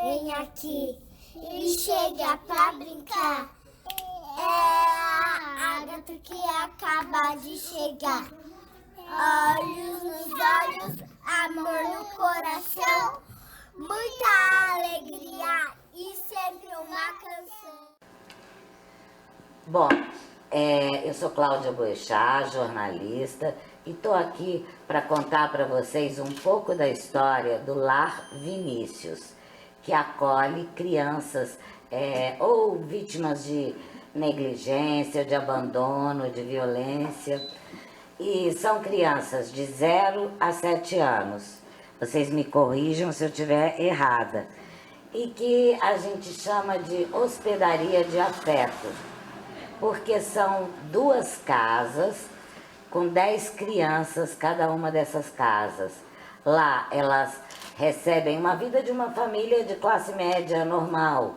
vem aqui e chega pra brincar. É a Agatha que acaba de chegar. Olhos nos olhos, amor no coração, muita alegria e sempre uma canção. Bom, eu sou Cláudia Boechat, jornalista, e estou aqui para contar para vocês um pouco da história do Lar Vinícius, que acolhe crianças ou vítimas de negligência, de abandono, de violência. E são crianças de 0 a 7 anos. Vocês me corrijam se eu estiver errada. E que a gente chama de hospedaria de afeto, porque são 2 casas com 10 crianças, cada uma dessas casas. Lá elas recebem uma vida de uma família de classe média normal.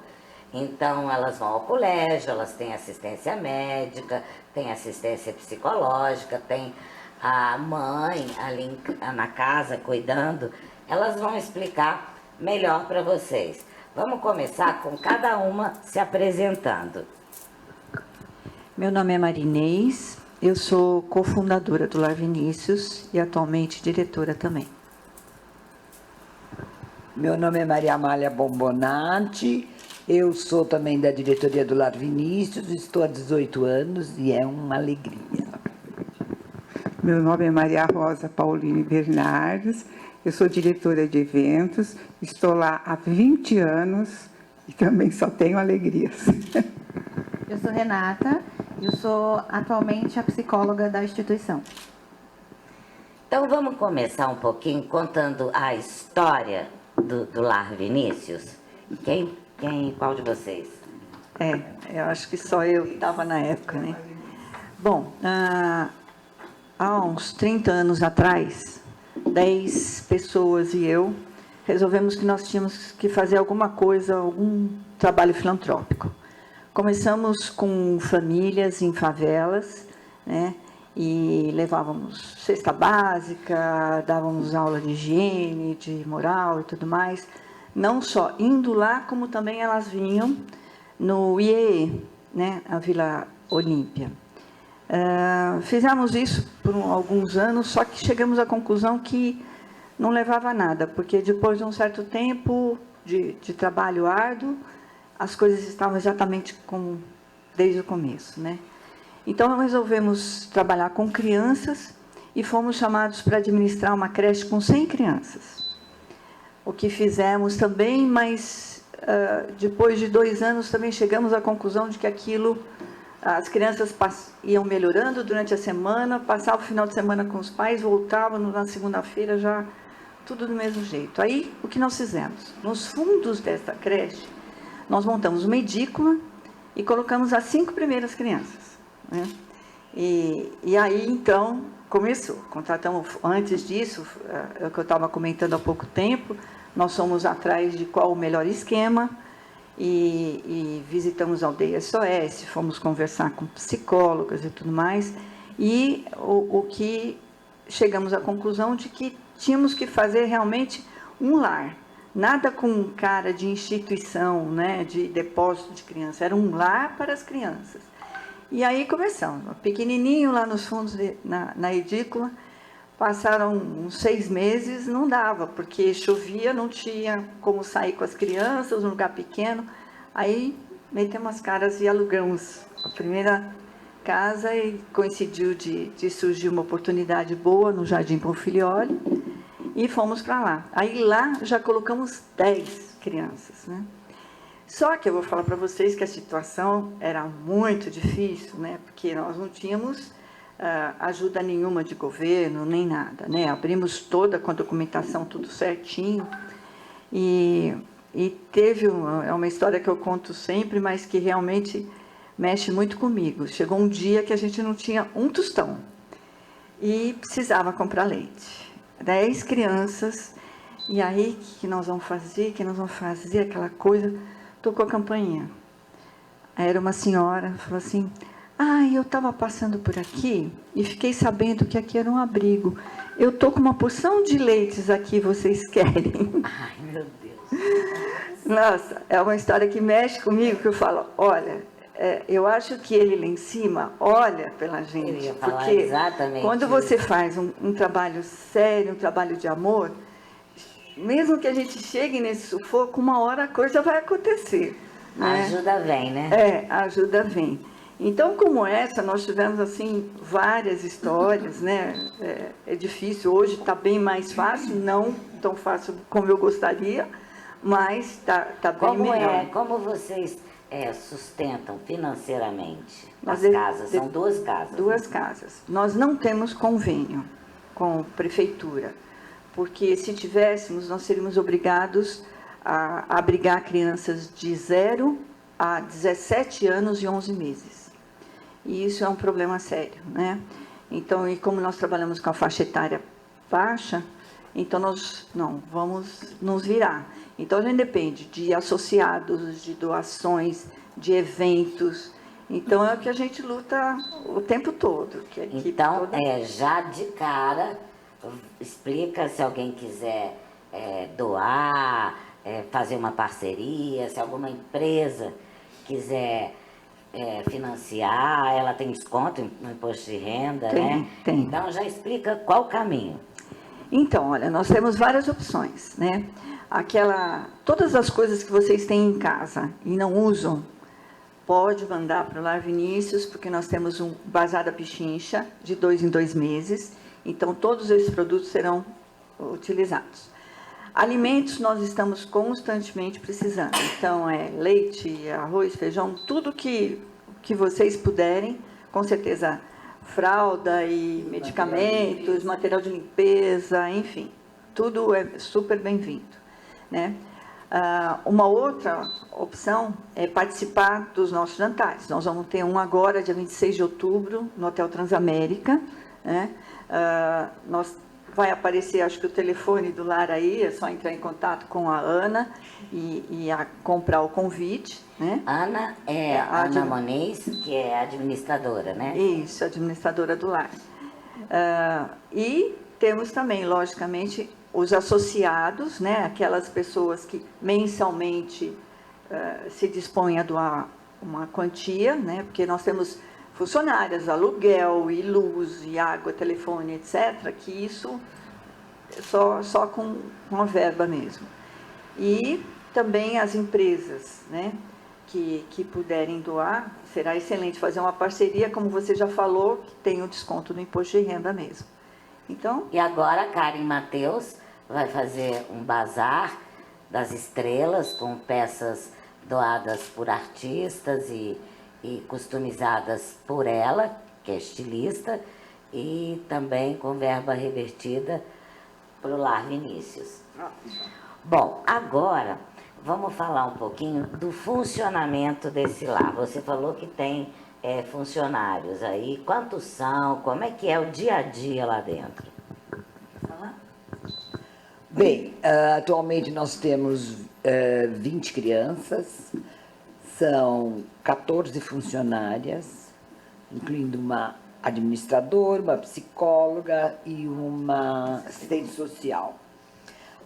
Então elas vão ao colégio, elas têm assistência médica, têm assistência psicológica, tem a mãe ali na casa cuidando. Elas vão explicar melhor para vocês. Vamos começar com cada uma se apresentando. Meu nome é Marinês, eu sou cofundadora do Lar Vinícius e atualmente diretora também. Meu nome é Maria Amália Bombonati, eu sou também da diretoria do Lar Vinícius, estou há 18 anos e é uma alegria. Meu nome é Maria Rosa Pauline Bernardes, eu sou diretora de eventos, estou lá há 20 anos e também só tenho alegrias. Eu sou Renata, eu sou atualmente a psicóloga da instituição. Então vamos começar um pouquinho contando a história do Lar Vinícius. Qual de vocês? Eu acho que só eu estava na época, né? Bom, há uns 30 anos atrás, 10 pessoas e eu resolvemos que nós tínhamos que fazer alguma coisa, algum trabalho filantrópico. Começamos com famílias em favelas, né? E levávamos cesta básica, dávamos aula de higiene, de moral e tudo mais. Não só indo lá, como também elas vinham no IEE, né? A Vila Olímpia. Fizemos isso por alguns anos, só que chegamos à conclusão que não levava a nada, porque depois de um certo tempo de trabalho árduo, as coisas estavam exatamente como desde o começo, né? Então, nós resolvemos trabalhar com crianças e fomos chamados para administrar uma creche com 100 crianças. O que fizemos também, mas depois de 2 anos também chegamos à conclusão de que as crianças iam melhorando durante a semana, passavam o final de semana com os pais, voltavam na segunda-feira já tudo do mesmo jeito. Aí, o que nós fizemos? Nos fundos desta creche, nós montamos uma edícula e colocamos as 5 primeiras crianças, né? E aí, então, começou. Contratamos, antes disso, é o que eu estava comentando há pouco tempo, nós fomos atrás de qual o melhor esquema e visitamos a aldeia SOS, fomos conversar com psicólogas e tudo mais, e o que chegamos à conclusão de que tínhamos que fazer realmente um lar. Nada com cara de instituição, né, de depósito de criança, era um lar para as crianças. E aí começamos, pequenininho lá nos fundos, na edícula, passaram uns 6 meses, não dava, porque chovia, não tinha como sair com as crianças, um lugar pequeno. Aí metemos as caras e alugamos a primeira casa e coincidiu de surgir uma oportunidade boa no Jardim Panfilioli e fomos para lá. Aí lá já colocamos 10 crianças, né? Só que eu vou falar para vocês que a situação era muito difícil, né? Porque nós não tínhamos ajuda nenhuma de governo, nem nada, né? Abrimos toda com a documentação, tudo certinho. E teve uma história que eu conto sempre, mas que realmente mexe muito comigo. Chegou um dia que a gente não tinha um tostão e precisava comprar leite. 10 crianças, e aí, o que nós vamos fazer? Aquela coisa, tocou a campainha. Era uma senhora, falou assim: eu estava passando por aqui e fiquei sabendo que aqui era um abrigo. Eu estou com uma porção de leites aqui, vocês querem? Ai, meu Deus. Nossa, é uma história que mexe comigo, que eu falo, olha, eu acho que ele lá em cima olha pela gente. Eu ia falar porque exatamente quando isso. você faz um trabalho sério, um trabalho de amor, mesmo que a gente chegue nesse sufoco, uma hora a coisa vai acontecer. A Né? ajuda vem, né? A ajuda vem. Então, como essa, nós tivemos, assim, várias histórias, né? É difícil, hoje está bem mais fácil, não tão fácil como eu gostaria, mas está bem melhor. Como vocês sustentam financeiramente as Nós casas? São 2 casas. 2 casas. Nós não temos convênio com prefeitura, porque se tivéssemos, nós seríamos obrigados a abrigar crianças de 0 a 17 anos e 11 meses. E isso é um problema sério, né? Então, e como nós trabalhamos com a faixa etária baixa, então nós não vamos nos virar. Então, a gente depende de associados, de doações, de eventos. Então, é o que a gente luta o tempo todo. Que a equipe Então, toda... já de cara, explica se alguém quiser doar, fazer uma parceria, se alguma empresa quiser financiar, ela tem desconto no imposto de renda, né? Tem. Então, já explica qual o caminho. Então, olha, nós temos várias opções, né? Todas as coisas que vocês têm em casa e não usam, pode mandar para o Lar Vinícius, porque nós temos um Bazar da Pichincha, de 2 em 2 meses, então todos esses produtos serão utilizados. Alimentos nós estamos constantemente precisando, então leite, arroz, feijão, tudo que vocês puderem, com certeza fralda e medicamentos, material de limpeza, enfim, tudo é super bem-vindo, né? Uma outra opção é participar dos nossos jantares. Nós vamos ter um agora, dia 26 de outubro, no Hotel Transamérica, né? Vai aparecer, acho que o telefone do lar aí, é só entrar em contato com a Ana e comprar o convite, né? Ana Ana Monês, que é administradora, né? Isso, administradora do lar. E temos também, logicamente, os associados, né? Aquelas pessoas que mensalmente se dispõem a doar uma quantia, né? Porque nós temos funcionárias, aluguel, e luz, e água, telefone, etc., que isso só com uma verba mesmo. E também as empresas, né, que puderem doar, será excelente fazer uma parceria, como você já falou, que tem o desconto no imposto de renda mesmo. Então, E agora a Karen Matheus vai fazer um bazar das estrelas com peças doadas por artistas e customizadas por ela, que é estilista, e também com verba revertida para o Lar Vinícius. Bom, agora vamos falar um pouquinho do funcionamento desse lar. Você falou que tem funcionários aí. Quantos são? Como é que é o dia a dia lá dentro? Bem, atualmente nós temos 20 crianças, são 14 funcionárias, incluindo uma administradora, uma psicóloga e uma assistente social.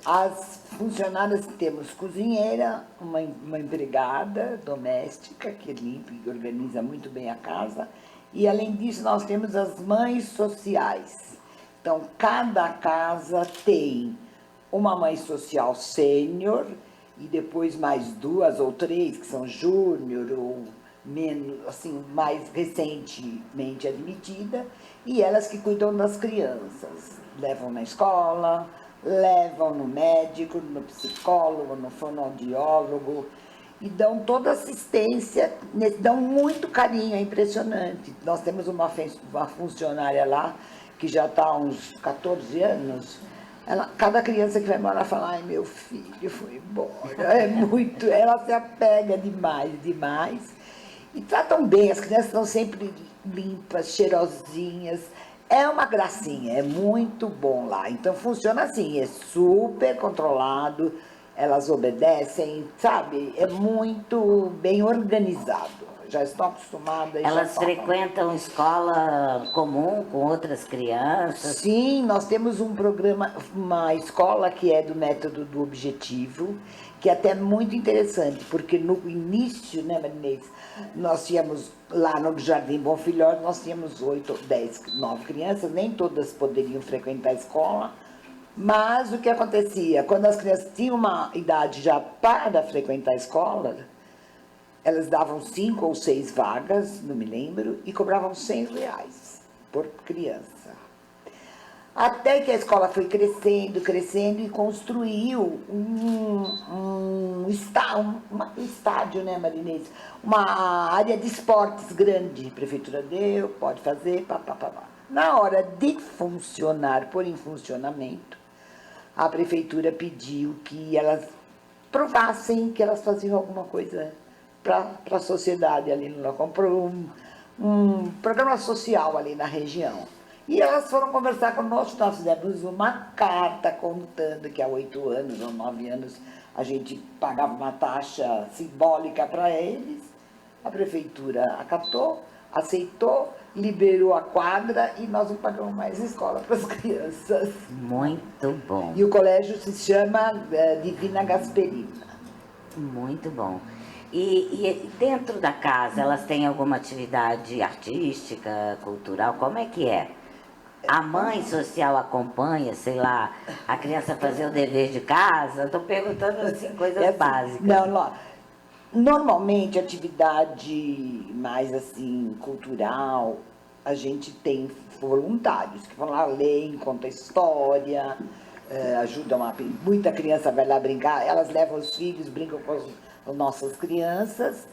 As funcionárias temos cozinheira, uma empregada doméstica que limpa e organiza muito bem a casa, e além disso nós temos as mães sociais. Então, cada casa tem uma mãe social sênior e depois mais 2 ou 3 que são júnior ou menos, assim, mais recentemente admitida, e elas que cuidam das crianças, levam na escola, levam no médico, no psicólogo, no fonoaudiólogo, e dão toda assistência, dão muito carinho, é impressionante. Nós temos uma funcionária lá que já está há uns 14 anos. Cada criança que vai embora fala, ai, meu filho foi embora, ela se apega demais. E tratam bem, as crianças estão sempre limpas, cheirosinhas, é uma gracinha, é muito bom lá. Então funciona assim, é super controlado, elas obedecem, sabe? É muito bem organizado. Já estão acostumadas. Elas frequentam escola comum com outras crianças? Sim, nós temos um programa, uma escola que é do método do objetivo, que é até muito interessante, porque no início, né, Marinês, nós tínhamos lá no Jardim Bom Filhós, nós tínhamos 8, 10, 9 crianças, nem todas poderiam frequentar a escola, mas o que acontecia? Quando as crianças tinham uma idade já para frequentar a escola, elas davam 5 ou 6 vagas, não me lembro, e cobravam R$100 por criança. Até que a escola foi crescendo, crescendo e construiu um estádio, né, Marinês? Uma área de esportes grande. A prefeitura deu, pode fazer, papapá. Na hora de funcionar, pôr em funcionamento, a prefeitura pediu que elas provassem que elas faziam alguma coisa para a sociedade ali. Ela comprou um programa social ali na região. E elas foram conversar conosco, nós fizemos uma carta contando que há 8 anos ou 9 anos a gente pagava uma taxa simbólica para eles. A prefeitura acatou, aceitou, liberou a quadra e nós não pagamos mais escola para as crianças. Muito bom, E o colégio se chama Divina Gasperina. muito bom. E dentro da casa, elas têm alguma atividade artística, cultural? Como é que é? A mãe social acompanha, sei lá, a criança fazer o dever de casa? Estou perguntando assim, coisas básicas. Não, normalmente atividade mais assim, cultural, a gente tem voluntários que vão lá ler, contam história, ajudam muita criança vai lá brincar, elas levam os filhos, brincam com as nossas crianças.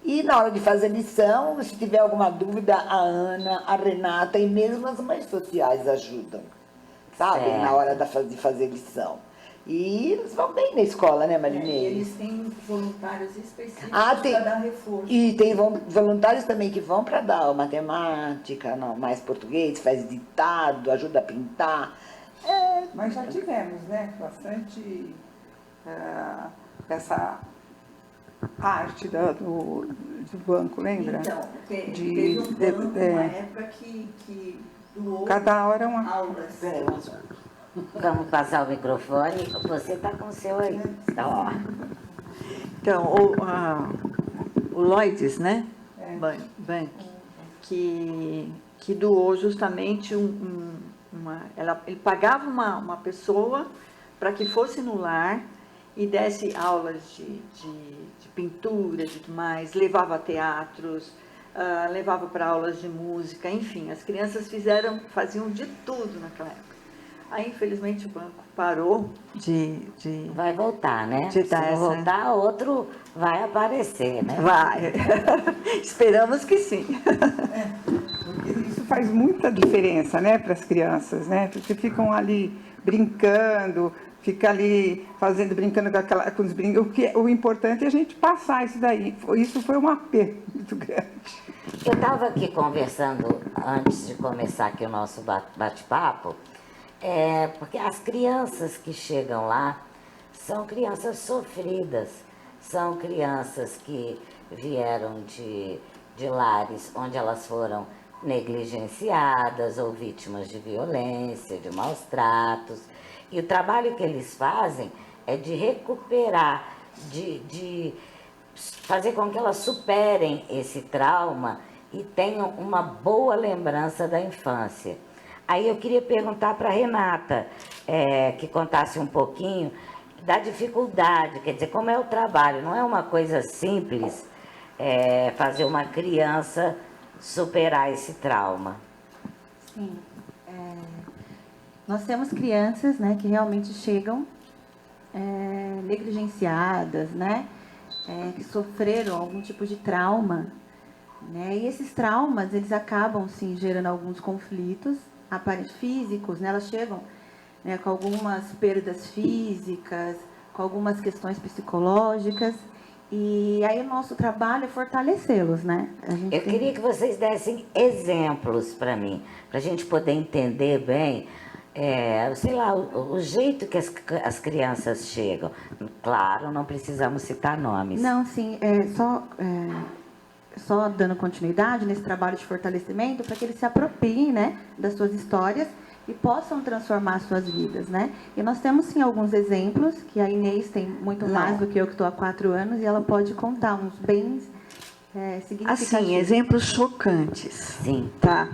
E na hora de fazer lição, se tiver alguma dúvida, a Ana, a Renata e mesmo as mães sociais ajudam, sabe? Certo. Na hora de fazer lição. E eles vão bem na escola, né, Marinês? E eles têm voluntários específicos tem, para dar reforço. E tem voluntários também que vão para dar matemática, não, mais português, faz ditado, ajuda a pintar. Mas já tivemos, né, bastante essa arte do banco, lembra? Então, De- teve um banco, é. uma época que doou Cada hora uma... aulas. Vamos passar o microfone. Você está com o seu aí. Tá, ó. Então, o Lloyds, né? Bank, que doou justamente ele pagava uma pessoa para que fosse no lar e desse aulas de pintura, de tudo mais, levava a teatros, levava para aulas de música, enfim, as crianças faziam de tudo naquela época. Aí, infelizmente, o banco parou de Vai voltar, né? De Se dar não essa- voltar, outro vai aparecer, né? Vai. Esperamos que sim. Porque isso faz muita diferença, né, para as crianças, né? Porque ficam ali brincando, fica ali brincando com os brincos. O importante é a gente passar isso daí. Isso foi um aperto muito grande. Eu estava aqui conversando antes de começar aqui o nosso bate-papo, porque as crianças que chegam lá são crianças sofridas, são crianças que vieram de lares onde elas foram negligenciadas ou vítimas de violência, de maus tratos. E o trabalho que eles fazem é de recuperar, de fazer com que elas superem esse trauma e tenham uma boa lembrança da infância. Aí eu queria perguntar para a Renata, que contasse um pouquinho da dificuldade, quer dizer, como é o trabalho. Não é uma coisa simples fazer uma criança superar esse trauma. Sim. Nós temos crianças, né, que realmente chegam negligenciadas, né, que sofreram algum tipo de trauma, né, e esses traumas, eles acabam, sim, gerando alguns conflitos físicos, né, elas chegam, né, com algumas perdas físicas, com algumas questões psicológicas, e aí o nosso trabalho é fortalecê-los, né. Eu queria que vocês dessem exemplos para mim, para a gente poder entender bem, sei lá, o jeito que as crianças chegam. Claro, não precisamos citar nomes. Não, sim, só dando continuidade nesse trabalho de fortalecimento para que eles se apropriem, né, das suas histórias e possam transformar suas vidas, né? E nós temos, sim, alguns exemplos, que a Inês tem muito mais do que eu, que estou há 4 anos, e ela pode contar uns bem significativos. Assim, exemplos chocantes. Sim. Tá.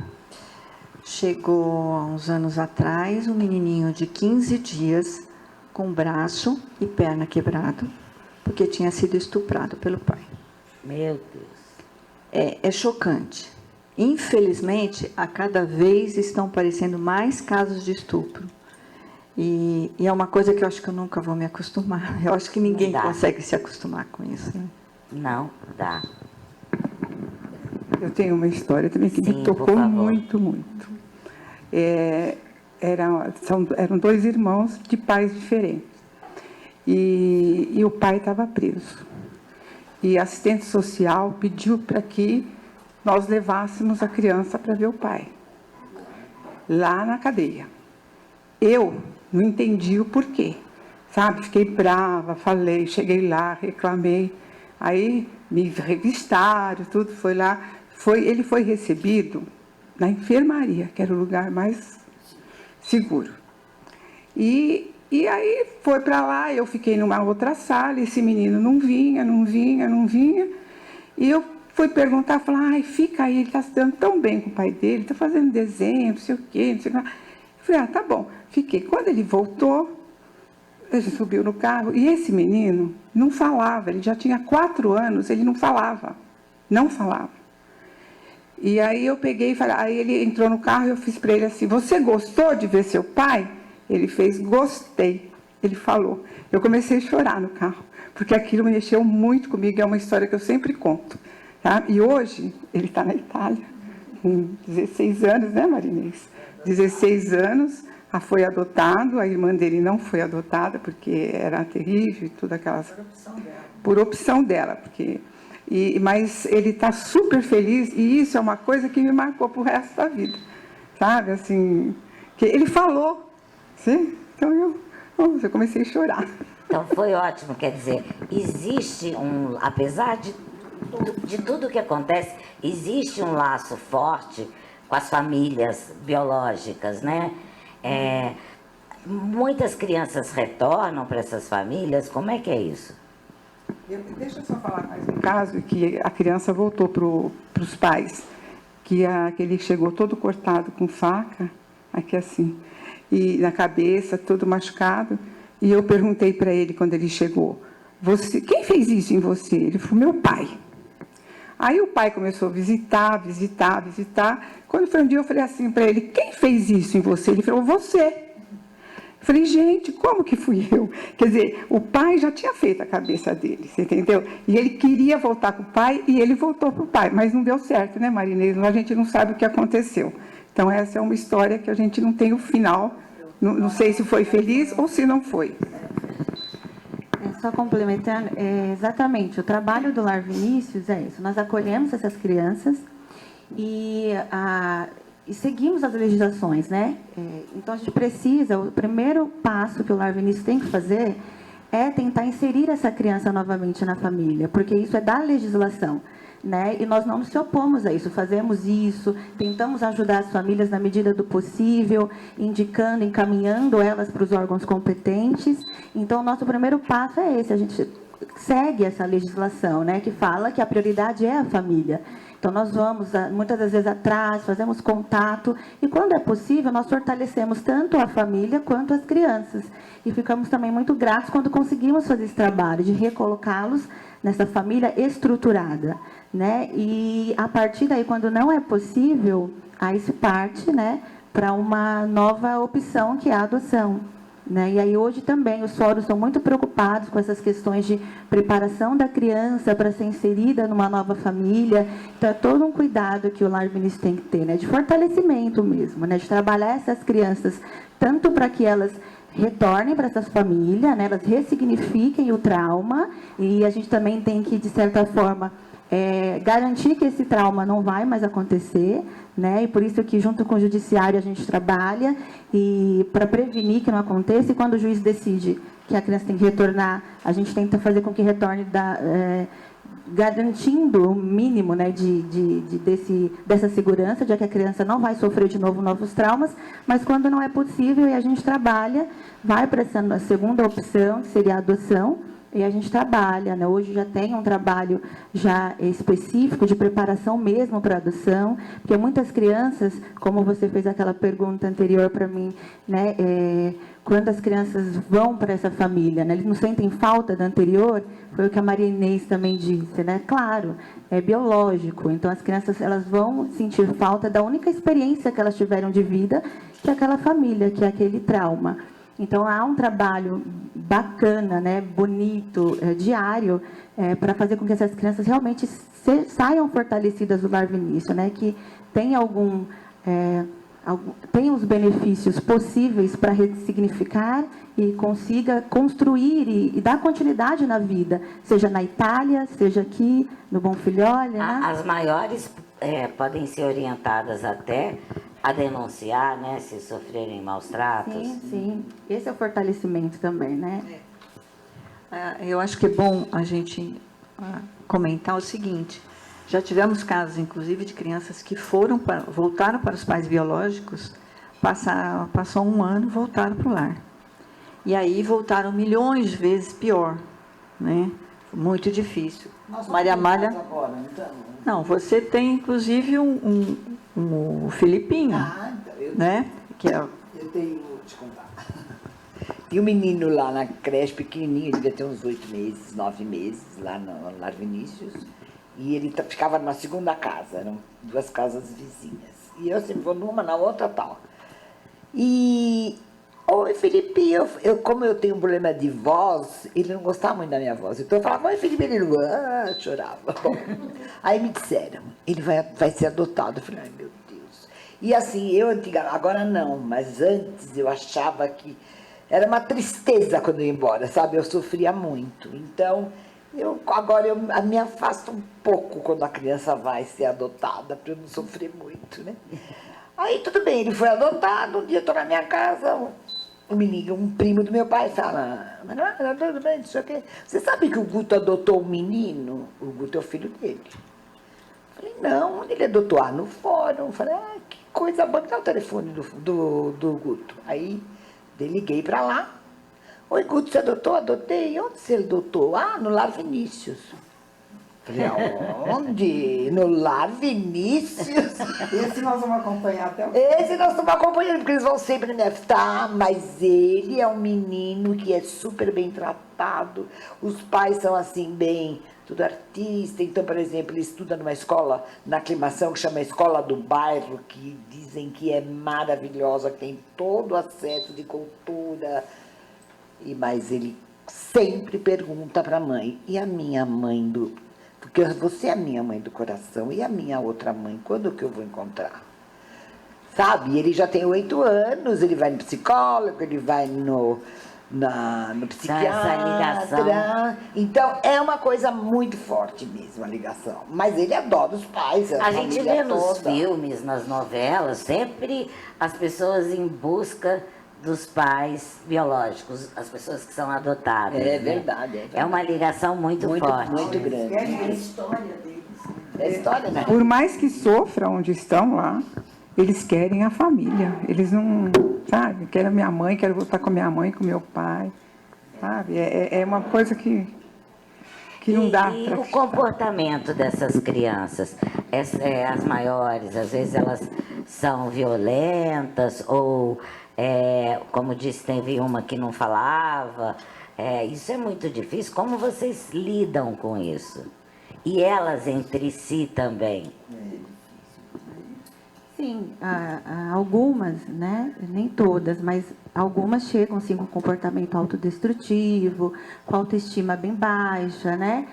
Chegou há uns anos atrás um menininho de 15 dias com braço e perna quebrado, porque tinha sido estuprado pelo pai. Meu Deus. É chocante. Infelizmente, a cada vez estão aparecendo mais casos de estupro. E é uma coisa que eu acho que eu nunca vou me acostumar. Eu acho que ninguém Não dá. consegue se acostumar com isso, né? Não dá. Eu tenho uma história também que Sim, me por tocou favor. muito, muito. Eram 2 irmãos de pais diferentes. E o pai estava preso. E a assistente social pediu para que nós levássemos a criança para ver o pai, lá na cadeia. Eu não entendi o porquê, sabe? Fiquei brava, falei, cheguei lá, reclamei. Aí me revistaram, tudo, foi lá. Ele foi recebido na enfermaria, que era o lugar mais seguro. E aí foi para lá, eu fiquei numa outra sala, esse menino não vinha. E eu fui perguntar, falar, ai, fica aí, ele está se dando tão bem com o pai dele, está fazendo desenho, não sei o quê, não sei o que lá. Eu falei, tá bom. Fiquei. Quando ele voltou, a gente subiu no carro, e esse menino não falava, ele já tinha 4 anos, ele não falava. E aí eu peguei e falei, aí ele entrou no carro e eu fiz para ele assim, você gostou de ver seu pai? Ele fez, gostei. Ele falou. Eu comecei a chorar no carro, porque aquilo mexeu muito comigo, é uma história que eu sempre conto. Tá? E hoje, ele está na Itália, com 16 anos, né, Marinês? 16 anos, foi adotado, a irmã dele não foi adotada, porque era terrível, tudo aquelas... Por opção dela. Mas ele está super feliz, e isso é uma coisa que me marcou para o resto da vida. Sabe, assim, que ele falou, sim? Então eu comecei a chorar. Então foi ótimo, quer dizer, existe apesar de tudo que acontece, existe um laço forte com as famílias biológicas, né? Muitas crianças retornam para essas famílias, como é que é isso? Deixa eu só falar mais um caso, que a criança voltou para os pais, que ele chegou todo cortado com faca, aqui assim, e na cabeça, todo machucado, e eu perguntei para ele quando ele chegou, quem fez isso em você? Ele falou, meu pai. Aí o pai começou a visitar. Quando foi um dia, eu falei assim para ele, quem fez isso em você? Ele falou, você. Eu falei, gente, como que fui eu? Quer dizer, o pai já tinha feito a cabeça dele, você entendeu? E ele queria voltar com o pai, e ele voltou para o pai, mas não deu certo, né, Marinês? A gente não sabe o que aconteceu. Então, essa é uma história que a gente não tem o final, não sei se foi feliz ou se não foi. Só complementando, exatamente, o trabalho do Lar Vinícius é isso, nós acolhemos essas crianças e seguimos as legislações, né? Então, a gente precisa, o primeiro passo que o Lar Vinícius tem que fazer é tentar inserir essa criança novamente na família, porque isso é da legislação, né? E nós não nos opomos a isso, fazemos isso, tentamos ajudar as famílias na medida do possível, indicando, encaminhando elas para os órgãos competentes. Então, o nosso primeiro passo é esse, a gente segue essa legislação, né? Que fala que a prioridade é a família. Então, nós vamos, muitas das vezes, atrás, fazemos contato, e quando é possível, nós fortalecemos tanto a família quanto as crianças. E ficamos também muito gratos quando conseguimos fazer esse trabalho de recolocá-los nessa família estruturada, né? E, a partir daí, quando não é possível, aí se parte, né, para uma nova opção, que é a adoção. Né? E aí hoje também os fóruns estão muito preocupados com essas questões de preparação da criança para ser inserida numa nova família. Então é todo um cuidado que o Lar Vinícius tem que ter, né? De fortalecimento mesmo, né? De trabalhar essas crianças tanto para que elas retornem para essas famílias, né? Elas ressignifiquem o trauma, e a gente também tem que, de certa forma, garantir que esse trauma não vai mais acontecer, né? E por isso que, junto com o judiciário, a gente trabalha e para prevenir que não aconteça. E quando o juiz decide que a criança tem que retornar, a gente tenta fazer com que retorne garantindo o mínimo, né, dessa segurança, de que a criança não vai sofrer de novo novos traumas, mas quando não é possível, e a gente trabalha, vai para essa segunda opção, que seria a adoção, e a gente trabalha, né? Hoje já tem um trabalho já específico de preparação mesmo para adoção, porque muitas crianças, como você fez aquela pergunta anterior para mim, né? Quando as crianças vão para essa família, né? Eles não sentem falta da anterior, foi o que a Maria Inês também disse, né? Claro, é biológico, então as crianças elas vão sentir falta da única experiência que elas tiveram de vida, que é aquela família, que é aquele trauma. Então, há um trabalho bacana, né, bonito, diário, para fazer com que essas crianças realmente saiam fortalecidas do lar Vinícius, né, que tem tem os benefícios possíveis para ressignificar e consiga construir e dar continuidade na vida, seja na Itália, seja aqui no Bom Filhole, né? As maiores podem ser orientadas até a denunciar, né, se sofrerem maus tratos. Sim, sim. Esse é o fortalecimento também, né? Eu acho que é bom a gente comentar o seguinte: já tivemos casos, inclusive, de crianças que voltaram para os pais biológicos, passou um ano, voltaram para o lar. E aí voltaram milhões de vezes pior, né? Muito difícil. Maria Amália... Não, você tem, inclusive, um Filipinho, né? Que é... Eu tenho, te contar. Tinha um menino lá na creche, pequenininho, devia ter uns 8 meses, 9 meses, lá no Lar Vinícius. E ele ficava numa segunda casa, eram 2 casas vizinhas. E eu sempre vou numa, na outra, tal. E... Oi, Felipe, como eu tenho um problema de voz, ele não gostava muito da minha voz. Então eu falava, oi, Felipe, ele não chorava. Bom, aí me disseram, ele vai ser adotado. Eu falei, ai, meu Deus. E assim, agora não, mas antes eu achava que era uma tristeza quando eu ia embora, sabe? Eu sofria muito. Então, agora eu me afasto um pouco quando a criança vai ser adotada, para eu não sofrer muito, né? Aí tudo bem, ele foi adotado, um dia eu estou na minha casa, me liga um primo do meu pai e fala, Manuela, tudo bem, não sei o quê. Você sabe que o Guto adotou um menino? O Guto é o filho dele. Eu falei, não, onde ele adotou? No fórum. Eu falei, que coisa boa, dá o telefone do Guto. Aí liguei para lá. Oi, Guto, você adotou? Adotei. Onde você adotou? No Lar Vinícius. Falei, onde? No Lar Vinícius? Esse nós vamos acompanhar até o... Esse nós estamos acompanhando, porque eles vão sempre me mas ele é um menino que é super bem tratado. Os pais são assim, tudo artista. Então, por exemplo, ele estuda numa escola, na aclimação, que chama Escola do Bairro, que dizem que é maravilhosa, que tem todo o acesso de cultura. Mas ele sempre pergunta para a mãe, e a minha mãe Porque você é a minha mãe do coração, e a minha outra mãe, quando que eu vou encontrar? Sabe, ele já tem 8 anos, ele vai no psicólogo, ele vai no psiquiatra. Essa ligação. Então, é uma coisa muito forte mesmo, a ligação. Mas ele adora os pais, A gente vê nos filmes, nas novelas, sempre as pessoas em busca dos pais biológicos, as pessoas que são adotadas. É né? verdade. É uma ligação muito forte. Muito grande. É a história deles. É a história, né? Por mais que sofram onde estão lá, eles querem a família. Eles não, sabe? Quero a minha mãe, quero voltar com a minha mãe, com meu pai. Sabe? É uma coisa que não dá E para... o comportamento dessas crianças, as maiores, às vezes elas são violentas ou... como disse, teve uma que não falava. Isso é muito difícil. Como vocês lidam com isso? E elas entre si também? Sim, algumas, né? Nem todas, mas algumas chegam assim, com comportamento autodestrutivo, com autoestima bem baixa, né?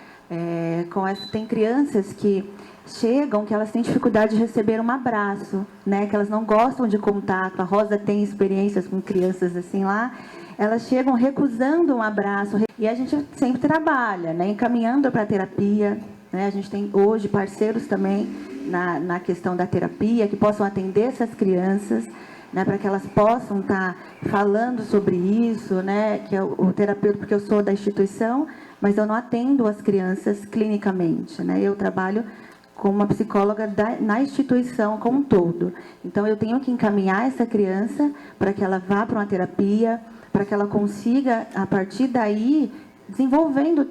Tem crianças que chegam que elas têm dificuldade de receber um abraço, né? Que elas não gostam de contato. A Rosa tem experiências com crianças assim lá. Elas chegam recusando um abraço. E a gente sempre trabalha, né? Encaminhando para a terapia, né? A gente tem hoje parceiros também na questão da terapia que possam atender essas crianças, né? Para que elas possam estar falando sobre isso, né? Que é o terapeuta, porque eu sou da instituição, mas eu não atendo as crianças clinicamente, né? Eu trabalho como uma psicóloga na instituição como um todo. Então, eu tenho que encaminhar essa criança para que ela vá para uma terapia, para que ela consiga, a partir daí, desenvolvendo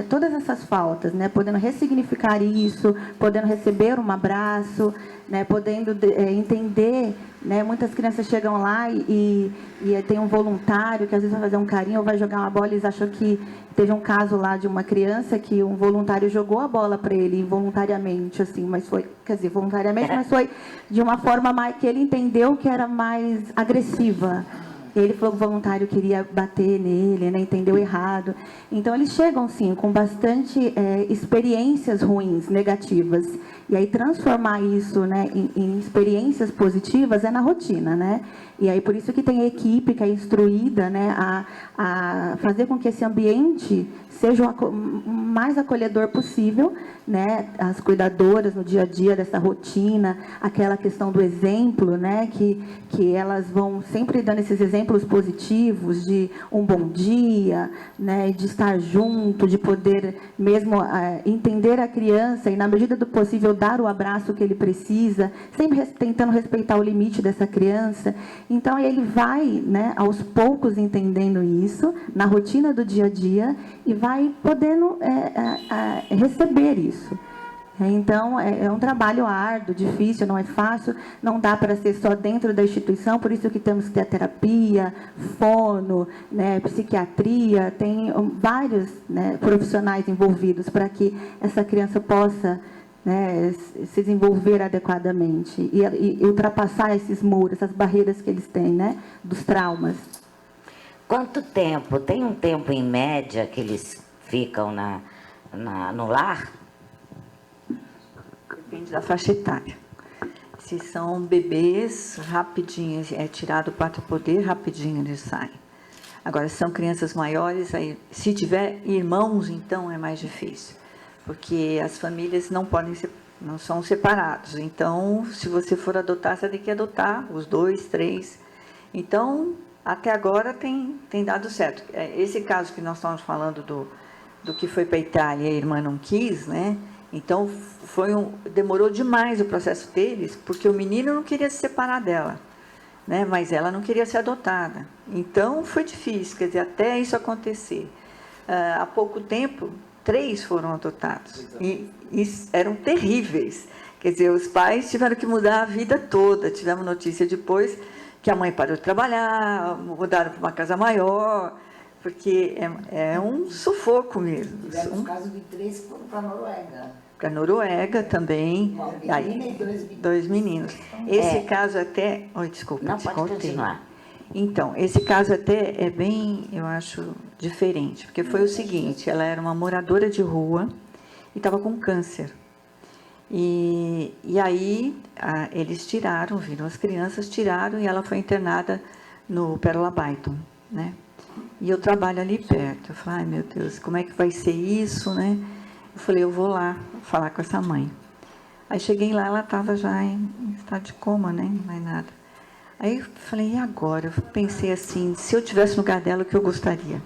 todas essas faltas, né? Podendo ressignificar isso, podendo receber um abraço, né? Podendo entender, né? Muitas crianças chegam lá e tem um voluntário que às vezes vai fazer um carinho ou vai jogar uma bola e eles acham que... Teve um caso lá de uma criança que um voluntário jogou a bola para ele involuntariamente, assim, mas foi, quer dizer, voluntariamente, mas foi de uma forma mais que ele entendeu que era mais agressiva. Ele falou que o voluntário queria bater nele, né, entendeu errado. Então, eles chegam, sim, com bastante experiências ruins, negativas. E aí, transformar isso, né, em experiências positivas é na rotina, né? E aí, por isso que tem a equipe que é instruída, né, a fazer com que esse ambiente seja o mais acolhedor possível, né? As cuidadoras no dia a dia dessa rotina, aquela questão do exemplo, né? Que elas vão sempre dando esses exemplos positivos de um bom dia, né? De estar junto, de poder mesmo entender a criança e, na medida do possível, dar o abraço que ele precisa, sempre tentando respeitar o limite dessa criança. Então, ele vai, né, aos poucos entendendo isso, na rotina do dia a dia, e vai podendo receber isso. Então, é um trabalho árduo, difícil, não é fácil, não dá para ser só dentro da instituição, por isso que temos que ter a terapia, fono, né, psiquiatria, tem vários, né, profissionais envolvidos para que essa criança possa, né, se desenvolver adequadamente e ultrapassar esses muros, essas barreiras que eles têm, né, dos traumas. Quanto tempo? Tem um tempo em média que eles ficam no lar? Depende da faixa etária. Se são bebês, rapidinho, é tirado para poder, rapidinho eles saem. Agora, se são crianças maiores, aí, se tiver irmãos, então é mais difícil, porque as famílias não são separados. Então, se você for adotar, você tem que adotar os 2, 3. Então, até agora tem dado certo. Esse caso que nós estamos falando do que foi para a Itália e a irmã não quis, né? Então, demorou demais o processo deles, porque o menino não queria se separar dela, né? Mas ela não queria ser adotada. Então, foi difícil, quer dizer, até isso acontecer. Há pouco tempo, 3 foram adotados. E eram terríveis. Quer dizer, os pais tiveram que mudar a vida toda. Tivemos notícia depois que a mãe parou de trabalhar, mudaram para uma casa maior, porque é um sufoco mesmo. Tivemos um caso de 3 que foram para a Noruega. Para a Noruega também. Uma menina Aí, e 2 meninos. Esse caso até... Oi, desculpa. Não, pode continuar. Então, esse caso até é bem, eu acho, diferente, porque foi o seguinte, ela era uma moradora de rua e estava com câncer. E aí eles viram as crianças, tiraram e ela foi internada no Pérola Byton, né? E eu trabalho ali perto. Eu falei, ai meu Deus, como é que vai ser isso, né? Eu falei, eu vou lá falar com essa mãe. Aí cheguei lá, ela estava já em estado de coma, né? Não mais nada. Aí eu falei, e agora? Eu pensei assim, se eu estivesse no lugar dela, o que eu gostaria?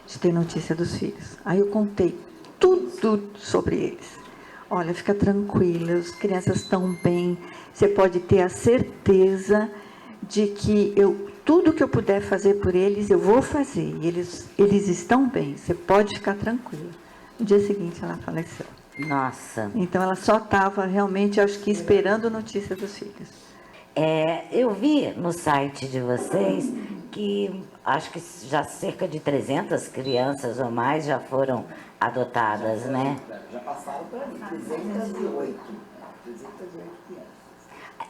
De ter notícia dos filhos. Aí eu contei tudo sobre eles. Olha, fica tranquila, as crianças estão bem, você pode ter a certeza de que tudo que eu puder fazer por eles, eu vou fazer. E eles estão bem, você pode ficar tranquila. No dia seguinte, ela faleceu. Nossa. Então, ela só estava realmente, acho que, esperando notícia dos filhos. Eu vi no site de vocês que acho que já cerca de 300 crianças ou mais já foram adotadas, né? Já passaram para 308 crianças.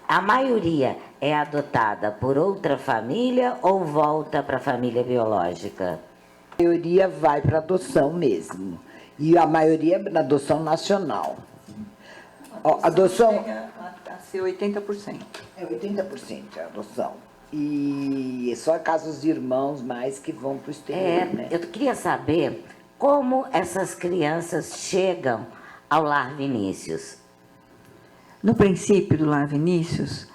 A maioria é adotada por outra família ou volta para a família biológica? A maioria vai para adoção mesmo. E a maioria na adoção nacional. Adoção... Chega a ser 80%. É 80% a adoção. E só casos de irmãos mais que vão para o exterior, né? Eu queria saber como essas crianças chegam ao Lar Vinícius. No princípio do Lar Vinícius,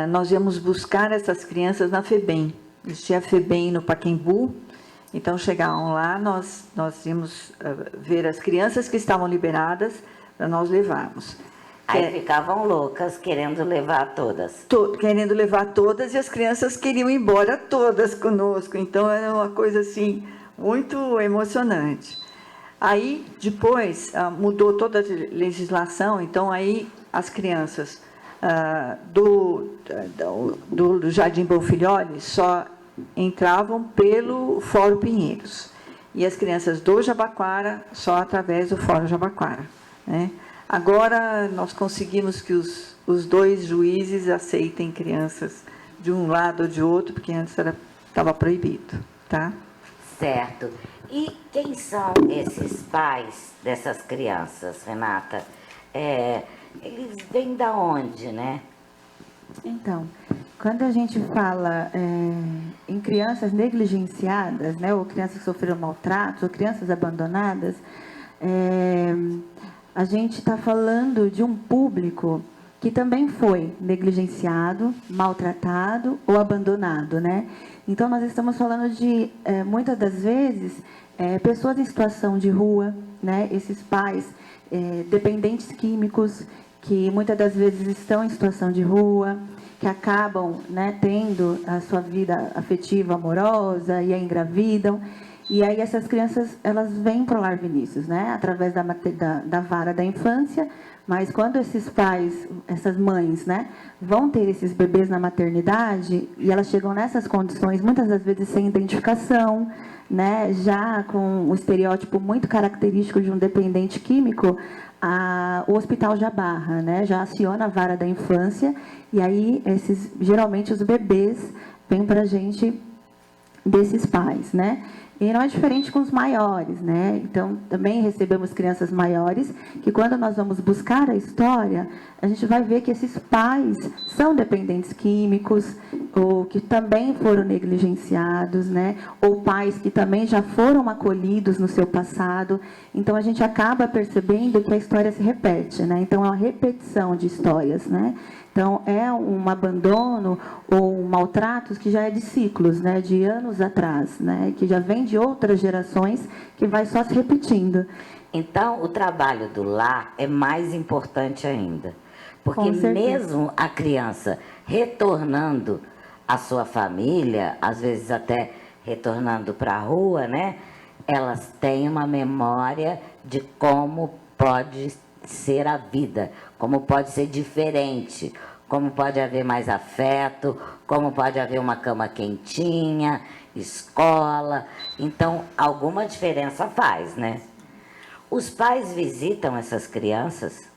nós íamos buscar essas crianças na FEBEM. Existia a FEBEM no Pacaembu Então, chegavam lá, nós íamos ver as crianças que estavam liberadas para nós levarmos. Aí ficavam loucas querendo levar todas. Querendo levar todas, e as crianças queriam ir embora todas conosco. Então, era uma coisa assim, muito emocionante. Aí, depois, mudou toda a legislação, então aí as crianças do Jardim Bonfilholi só entravam pelo Fórum Pinheiros, e as crianças do Jabaquara só através do Fórum Jabaquara, né? Agora, nós conseguimos que os dois juízes aceitem crianças de um lado ou de outro, porque antes estava proibido, tá? Certo. E quem são esses pais dessas crianças, Renata? Eles vêm da onde, né? Então, quando a gente fala em crianças negligenciadas, né, ou crianças que sofreram maltratos, ou crianças abandonadas, a gente está falando de um público que também foi negligenciado, maltratado ou abandonado, né? Então, nós estamos falando de, muitas das vezes, pessoas em situação de rua, né? Esses pais dependentes químicos, que muitas das vezes estão em situação de rua, que acabam, né, tendo a sua vida afetiva, amorosa, e aí engravidam. E aí essas crianças, elas vêm para o Lar Vinícius, né, através da vara da infância, mas quando esses pais, essas mães, né, vão ter esses bebês na maternidade, e elas chegam nessas condições, muitas das vezes sem identificação, né, já com o estereótipo muito característico de um dependente químico, o hospital já barra, né, já aciona a vara da infância, e aí geralmente os bebês vêm para a gente desses pais, né? E não é diferente com os maiores, né? Então, também recebemos crianças maiores, que quando nós vamos buscar a história, a gente vai ver que esses pais são dependentes químicos, ou que também foram negligenciados, né? Ou pais que também já foram acolhidos no seu passado. Então, a gente acaba percebendo que a história se repete, né? Então, é uma repetição de histórias, né? Então, é um abandono ou um maltratos que já é de ciclos, né, de anos atrás, né, que já vem de outras gerações, que vai só se repetindo. Então, o trabalho do lar é mais importante ainda. Porque mesmo a criança retornando à sua família, às vezes até retornando para a rua, né, elas têm uma memória de como pode ser a vida, como pode ser diferente, como pode haver mais afeto, como pode haver uma cama quentinha, escola. Então, alguma diferença faz, né? Os pais visitam essas crianças?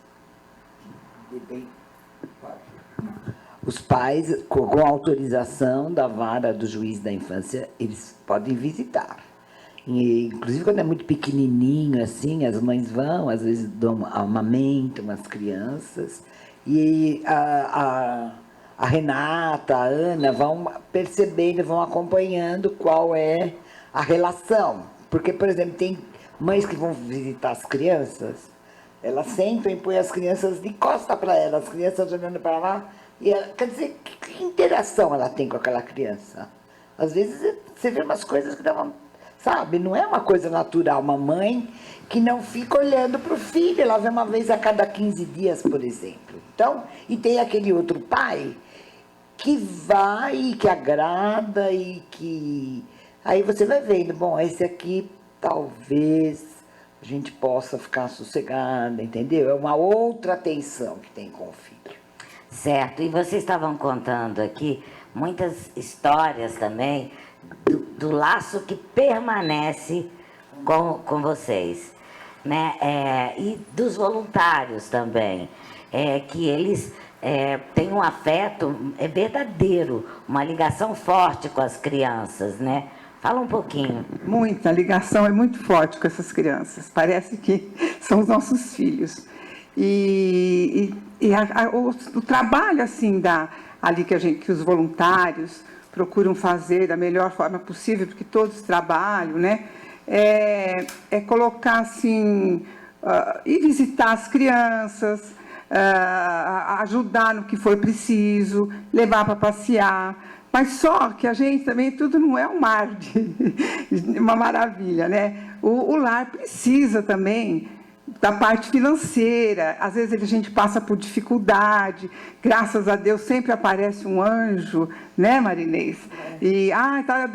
Os pais, com autorização da vara do juiz da infância, eles podem visitar. E, inclusive, quando é muito pequenininho, assim, as mães vão, às vezes amamentam as crianças. E a Renata, a Ana vão percebendo, vão acompanhando qual é a relação. Porque, por exemplo, tem mães que vão visitar as crianças, elas sentam e põem as crianças de costa para elas, as crianças olhando para lá. E ela, quer dizer, que interação ela tem com aquela criança? Às vezes você vê umas coisas que dão, sabe, não é uma coisa natural. Uma mãe que não fica olhando para o filho, ela vê uma vez a cada 15 dias, por exemplo. Então, e tem aquele outro pai que vai, que agrada e que... Aí você vai vendo, bom, esse aqui talvez a gente possa ficar sossegada, entendeu? É uma outra atenção que tem com o filho. Certo, e vocês estavam contando aqui muitas histórias também do laço que permanece com vocês, né? E dos voluntários também, que eles têm um afeto verdadeiro, uma ligação forte com as crianças, né? Fala um pouquinho. Muita, a ligação é muito forte com essas crianças, parece que são os nossos filhos. O trabalho assim ali que os voluntários procuram fazer da melhor forma possível, porque todos trabalham, né? É colocar assim, ir visitar as crianças, ajudar no que for preciso, levar para passear, Mas só que a gente também, tudo não é um mar de uma maravilha, né? O lar precisa também da parte financeira. Às vezes a gente passa por dificuldade, graças a Deus sempre aparece um anjo, né, Marinês? E,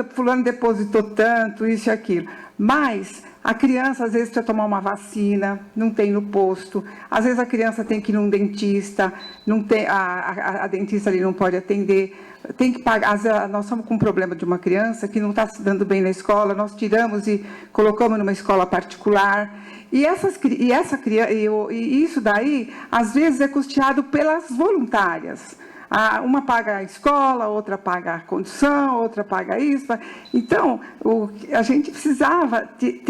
fulano depositou tanto, isso e aquilo. Mas a criança, às vezes, precisa tomar uma vacina, não tem no posto. Às vezes a criança tem que ir num dentista, não tem, a dentista ali não pode atender. Tem que pagar. Nós estamos com um problema de uma criança que não está se dando bem na escola, nós tiramos e colocamos numa escola particular. E isso daí, às vezes, é custeado pelas voluntárias. Uma paga a escola, outra paga a condução, outra paga isso. Então, a gente precisava ter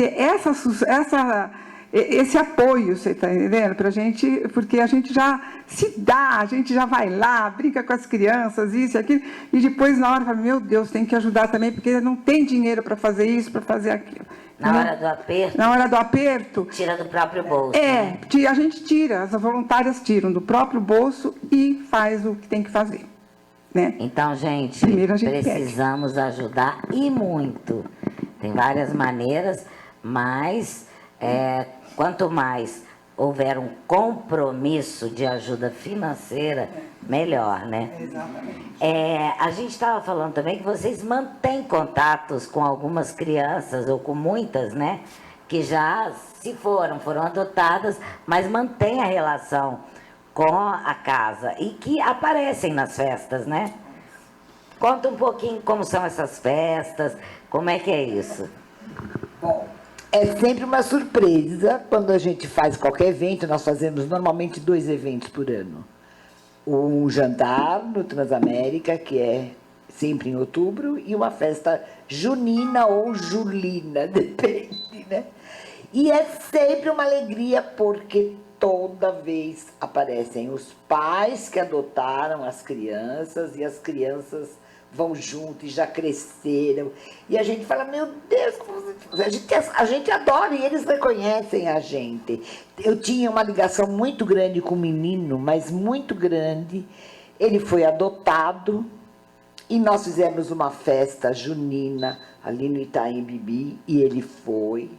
esse apoio, você está entendendo? Pra gente, porque a gente já se dá, a gente já vai lá, brinca com as crianças, isso e aquilo, e depois, na hora, fala, meu Deus, tem que ajudar também, porque não tem dinheiro para fazer isso, para fazer aquilo. Na hora do aperto? Na hora do aperto. Tira do próprio bolso. Né? A gente tira, as voluntárias tiram do próprio bolso e faz o que tem que fazer. Né? Então, gente, precisamos ajudar e muito. Tem várias maneiras, mas quanto mais houver um compromisso de ajuda financeira, melhor, né? Exatamente. A gente estava falando também que vocês mantêm contatos com algumas crianças, ou com muitas, né? Que já foram adotadas, mas mantêm a relação com a casa e que aparecem nas festas, né? Conta um pouquinho como são essas festas, como é que é isso? Bom, é sempre uma surpresa quando a gente faz qualquer evento. Nós fazemos normalmente 2 eventos por ano. Um jantar no Transamérica, que é sempre em outubro, e uma festa junina ou julina, depende, né? E é sempre uma alegria, porque toda vez aparecem os pais que adotaram as crianças, e as crianças vão junto e já cresceram. E a gente fala, meu Deus, a gente adora e eles reconhecem a gente. Eu tinha uma ligação muito grande com o menino, mas muito grande. Ele foi adotado e nós fizemos uma festa junina ali no Itaim Bibi e ele foi.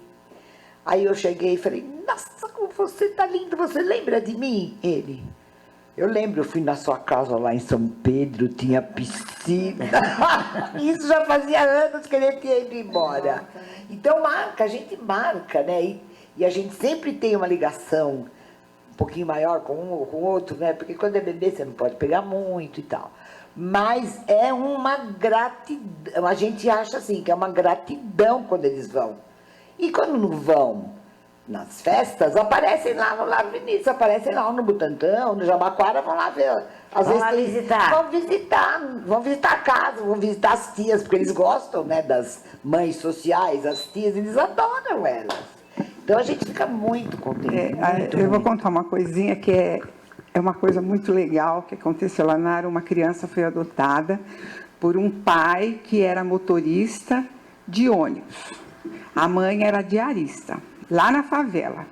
Aí eu cheguei e falei, nossa, como você tá lindo, você lembra de mim? Ele... Eu lembro, eu fui na sua casa lá em São Pedro, tinha piscina. Isso já fazia anos que ele tinha ido embora. Então a gente marca, né? E a gente sempre tem uma ligação um pouquinho maior com um ou com o outro, né? Porque quando é bebê você não pode pegar muito e tal. Mas é uma gratidão, a gente acha assim, que é uma gratidão quando eles vão. E quando não vão nas festas, aparecem lá no Lar Vinícius, aparecem lá no Butantã, no Jabaquara, vão lá ver. Às vezes vão visitar a casa, vão visitar as tias, porque eles gostam, né, das mães sociais, as tias, eles adoram elas. Então a gente fica muito contente. Eu vou contar uma coisinha que é uma coisa muito legal que aconteceu lá na área. Uma criança foi adotada por um pai que era motorista de ônibus. A mãe era diarista, lá na favela.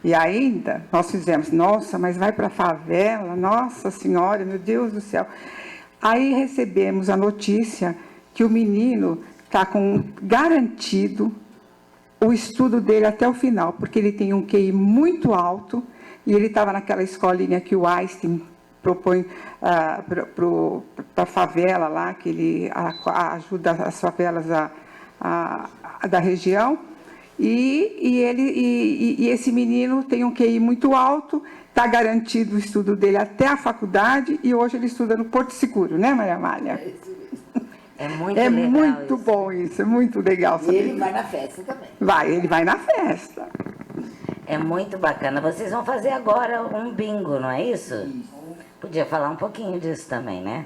E ainda nós fizemos, nossa, mas vai para a favela, nossa senhora, meu Deus do céu. Aí recebemos a notícia que o menino está com garantido o estudo dele até o final, porque ele tem um QI muito alto e ele estava naquela escolinha que o Einstein propõe para a favela lá, que ele ajuda as favelas da região. E esse menino tem um QI muito alto, está garantido o estudo dele até a faculdade e hoje ele estuda no Porto Seguro, né, Maria Amália? É muito legal. É muito bom isso, é muito legal. E ele vai na festa também. Ele vai na festa. É muito bacana. Vocês vão fazer agora um bingo, não é isso? Isso. Podia falar um pouquinho disso também, né?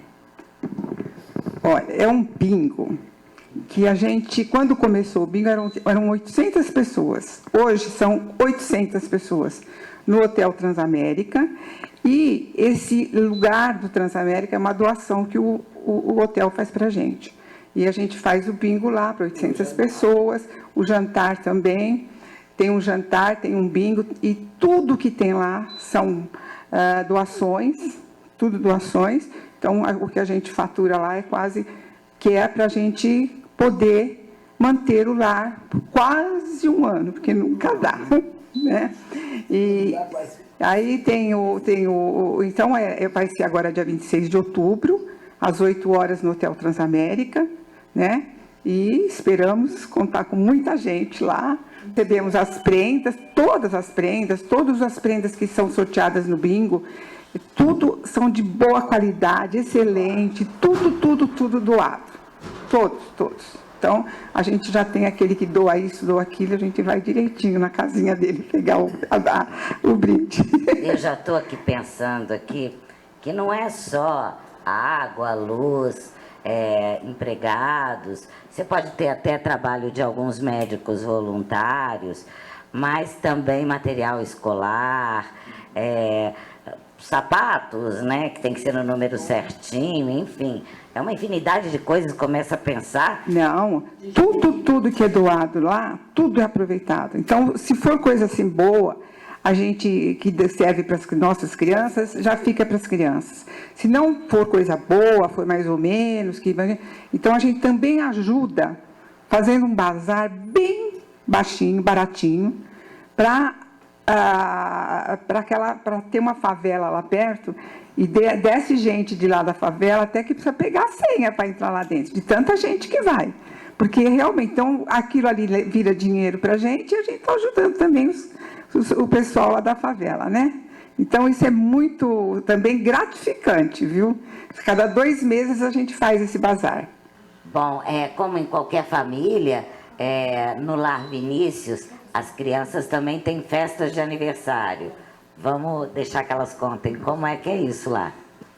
Olha, é um bingo que a gente, quando começou o bingo, eram 800 pessoas. Hoje são 800 pessoas no Hotel Transamérica. E esse lugar do Transamérica é uma doação que o hotel faz para a gente. E a gente faz o bingo lá para 800 pessoas, o jantar também. Tem um jantar, tem um bingo, e tudo que tem lá são doações, tudo doações. Então, o que a gente fatura lá é quase que é para a gente poder manter o lar por quase um ano, porque nunca dá, né? E aí então vai ser agora dia 26 de outubro, às 8 horas no Hotel Transamérica, né? E esperamos contar com muita gente lá. Recebemos as prendas, todas as prendas que são sorteadas no bingo, tudo são de boa qualidade, excelente, tudo doado. Todos. Então, a gente já tem aquele que doa isso, doa aquilo, a gente vai direitinho na casinha dele pegar o brinde. Eu já estou aqui pensando aqui que não é só água, luz, empregados, você pode ter até trabalho de alguns médicos voluntários, mas também material escolar, sapatos, né, que tem que ser no número certinho, enfim, é uma infinidade de coisas, começa a pensar. Não, tudo que é doado lá, tudo é aproveitado. Então, se for coisa assim boa, a gente que serve para as nossas crianças, já fica para as crianças. Se não for coisa boa, for mais ou menos, então a gente também ajuda fazendo um bazar bem baixinho, baratinho, para ter uma favela lá perto, e desce gente de lá da favela até que precisa pegar a senha para entrar lá dentro, de tanta gente que vai. Porque realmente, então, aquilo ali vira dinheiro para a gente, e a gente está ajudando também o pessoal lá da favela, né? Então, isso é muito, também, gratificante, viu? Cada 2 meses a gente faz esse bazar. Bom, como em qualquer família, no Lar Vinícius, as crianças também têm festas de aniversário. Vamos deixar que elas contem como é que é isso lá.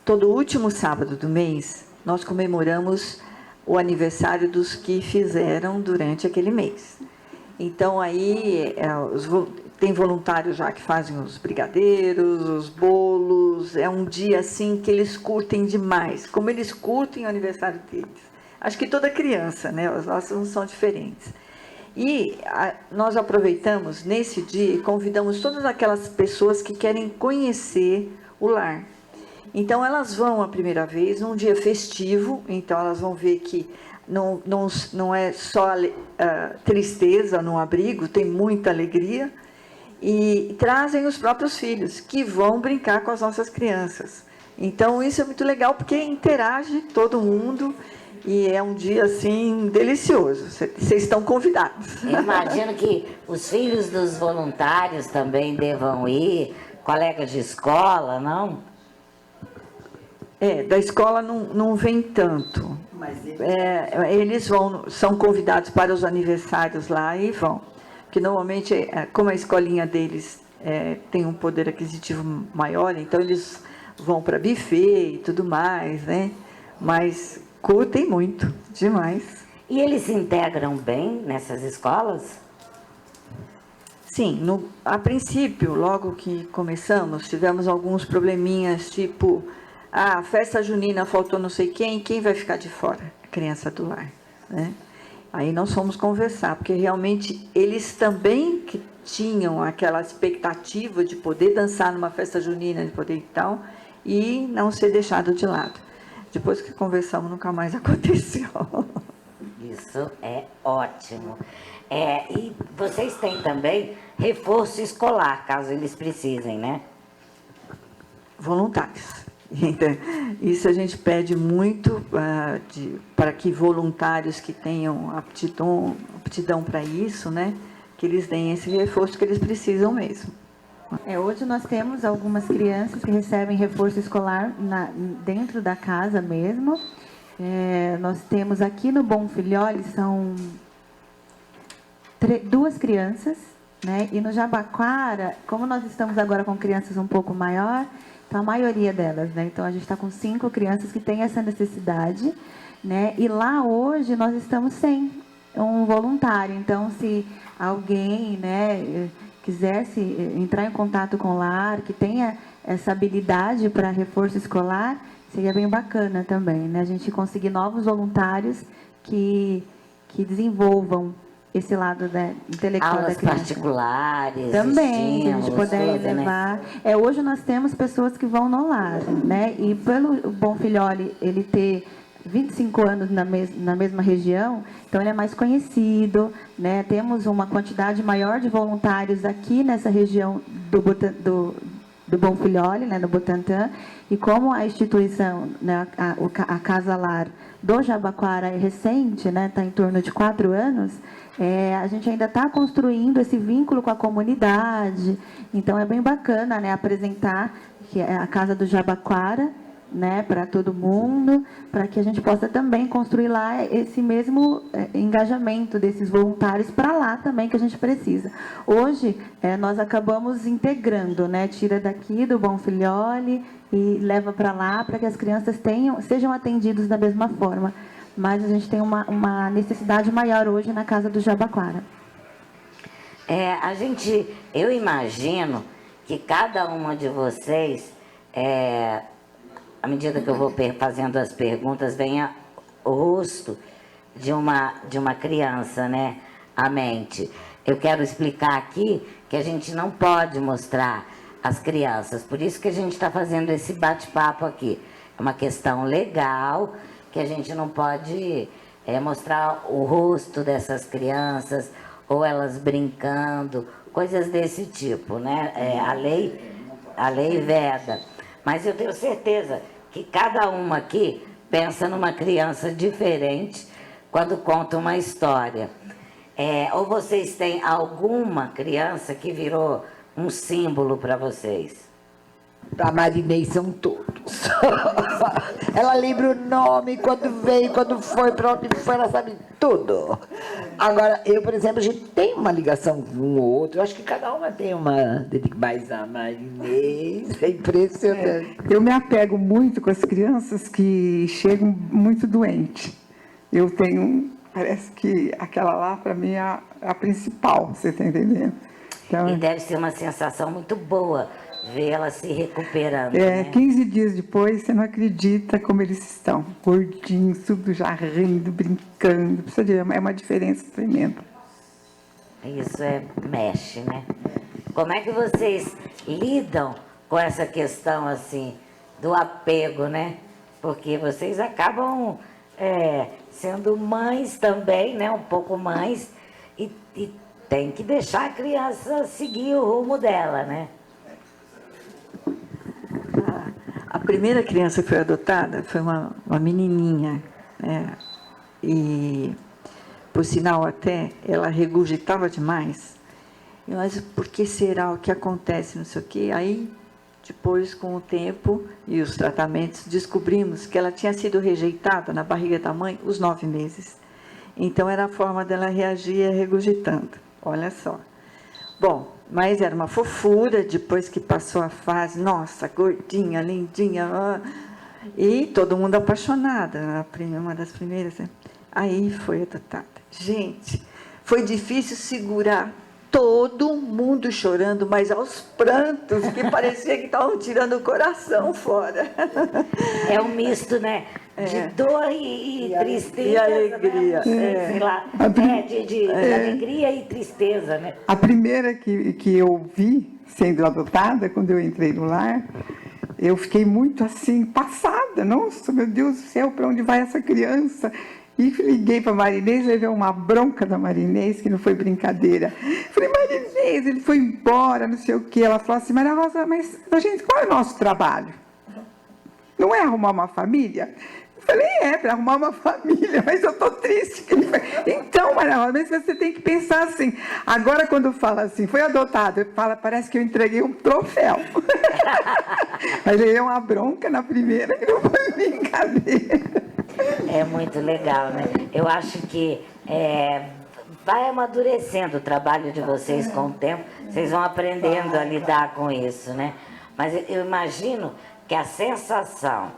Todo último sábado do mês, nós comemoramos o aniversário dos que fizeram durante aquele mês. Então, aí, tem voluntários já que fazem os brigadeiros, os bolos. É um dia, assim, que eles curtem demais. Como eles curtem o aniversário deles. Acho que toda criança, né? Os nossos não são diferentes. E nós aproveitamos nesse dia e convidamos todas aquelas pessoas que querem conhecer o lar. Então, elas vão a primeira vez num dia festivo, então elas vão ver que não é só tristeza no abrigo, tem muita alegria, e trazem os próprios filhos, que vão brincar com as nossas crianças. Então, isso é muito legal, porque interage todo mundo, e é um dia, assim, delicioso. Vocês estão convidados. Eu imagino que os filhos dos voluntários também devam ir, colegas de escola, não? Da escola não vem tanto. Mas eles são convidados para os aniversários lá e vão. Porque normalmente, como a escolinha deles tem um poder aquisitivo maior, então eles vão para buffet e tudo mais, né? Mas curtem muito, demais. E eles se integram bem nessas escolas? Sim, a princípio, logo que começamos, tivemos alguns probleminhas, tipo, a festa junina faltou não sei quem vai ficar de fora? A criança do lar, né? Aí nós fomos conversar, porque realmente eles também que tinham aquela expectativa de poder dançar numa festa junina, de poder e tal, e não ser deixado de lado. Depois que conversamos, nunca mais aconteceu. Isso é ótimo. E vocês têm também reforço escolar, caso eles precisem, né? Voluntários. Então, isso a gente pede muito para que voluntários que tenham aptidão para isso, né, que eles deem esse reforço que eles precisam mesmo. Hoje nós temos algumas crianças que recebem reforço escolar dentro da casa mesmo. Nós temos aqui no Bom Filhole, são 2 crianças, né? E no Jabaquara, como nós estamos agora com crianças um pouco maior, então a maioria delas, né? Então a gente está com 5 crianças que têm essa necessidade, né? E lá hoje nós estamos sem um voluntário. Então, se alguém, né, quisesse entrar em contato com o lar, que tenha essa habilidade para reforço escolar, seria bem bacana também, né? A gente conseguir novos voluntários que desenvolvam esse lado intelectual da criança. Aulas particulares, também, se a gente estímulos, puder tudo, levar. Hoje nós temos pessoas que vão no lar, né? E pelo Bom Filhole, ele ter 25 anos na mesma região, então ele é mais conhecido, né? Temos uma quantidade maior de voluntários aqui nessa região do Bonfilhole, né, no Butantã, e como a instituição, né, a Casa Lar do Jabaquara é recente, né, está em torno de 4 anos, a gente ainda está construindo esse vínculo com a comunidade, então é bem bacana, né, apresentar que é a Casa do Jabaquara, né, para todo mundo, para que a gente possa também construir lá esse mesmo engajamento desses voluntários para lá também que a gente precisa. Hoje, nós acabamos integrando, né, tira daqui do Bonfilhole e leva para lá para que as crianças sejam atendidas da mesma forma. Mas a gente tem uma necessidade maior hoje na Casa do Jabaquara. Eu imagino que cada uma de vocês, à medida que eu vou fazendo as perguntas, venha o rosto de uma criança, né, à mente. Eu quero explicar aqui que a gente não pode mostrar as crianças, por isso que a gente está fazendo esse bate-papo aqui. É uma questão legal, que a gente não pode mostrar o rosto dessas crianças, ou elas brincando, coisas desse tipo, né? A lei veda. Mas eu tenho certeza que cada uma aqui pensa numa criança diferente quando conta uma história. Ou vocês têm alguma criança que virou um símbolo para vocês? Para a Marinês são todos. Ela lembra o nome, quando veio, quando foi, para onde foi, ela sabe tudo. Agora, eu, por exemplo, a gente tem uma ligação com um ou outro. Eu acho que cada uma tem uma. Mas a Marinês é impressionante. Eu me apego muito com as crianças que chegam muito doentes. Eu tenho, parece que aquela lá, para mim, é a principal, você está entendendo? Então, E deve ser uma sensação muito boa ver ela se recuperando. Né? 15 dias depois, você não acredita como eles estão. Gordinhos, tudo já rindo, brincando. É uma diferença tremenda. Isso mexe, né? Como é que vocês lidam com essa questão, assim, do apego, né? Porque vocês acabam sendo mães também, né? Um pouco mães. E tem que deixar a criança seguir o rumo dela, né? A primeira criança que foi adotada foi uma menininha, né? E, por sinal, até ela regurgitava demais. Mas por que será? O que acontece? Não sei o quê. Aí, depois, com o tempo e os tratamentos, descobrimos que ela tinha sido rejeitada na barriga da mãe os 9 meses. Então, era a forma dela reagir regurgitando. Olha só. Bom, mas era uma fofura, depois que passou a fase, nossa, gordinha, lindinha, e todo mundo apaixonada, uma das primeiras. Né? Aí foi adotada. Gente, foi difícil segurar todo mundo chorando, mas aos prantos, que parecia que estavam tirando o coração fora. É um misto, né? De dor e tristeza. E alegria. Né? Sei lá, de alegria e tristeza, né? A primeira que eu vi sendo adotada, quando eu entrei no lar, eu fiquei muito assim, passada. Nossa, meu Deus do céu, para onde vai essa criança? E liguei para a Marinês, levei uma bronca da Marinês, que não foi brincadeira. Falei, Marinês, ele foi embora, não sei o quê. Ela falou assim, Maria Rosa, mas, gente, qual é o nosso trabalho? Não é arrumar uma família? Eu falei, para arrumar uma família, mas eu estou triste. Então, Maria Rosa, mas você tem que pensar assim. Agora, quando fala assim, foi adotado, parece que eu entreguei um troféu. Mas levei uma bronca na primeira, que não foi brincadeira. É muito legal, né? Eu acho que vai amadurecendo o trabalho de vocês com o tempo, vocês vão aprendendo a lidar com isso, né? Mas eu imagino que a sensação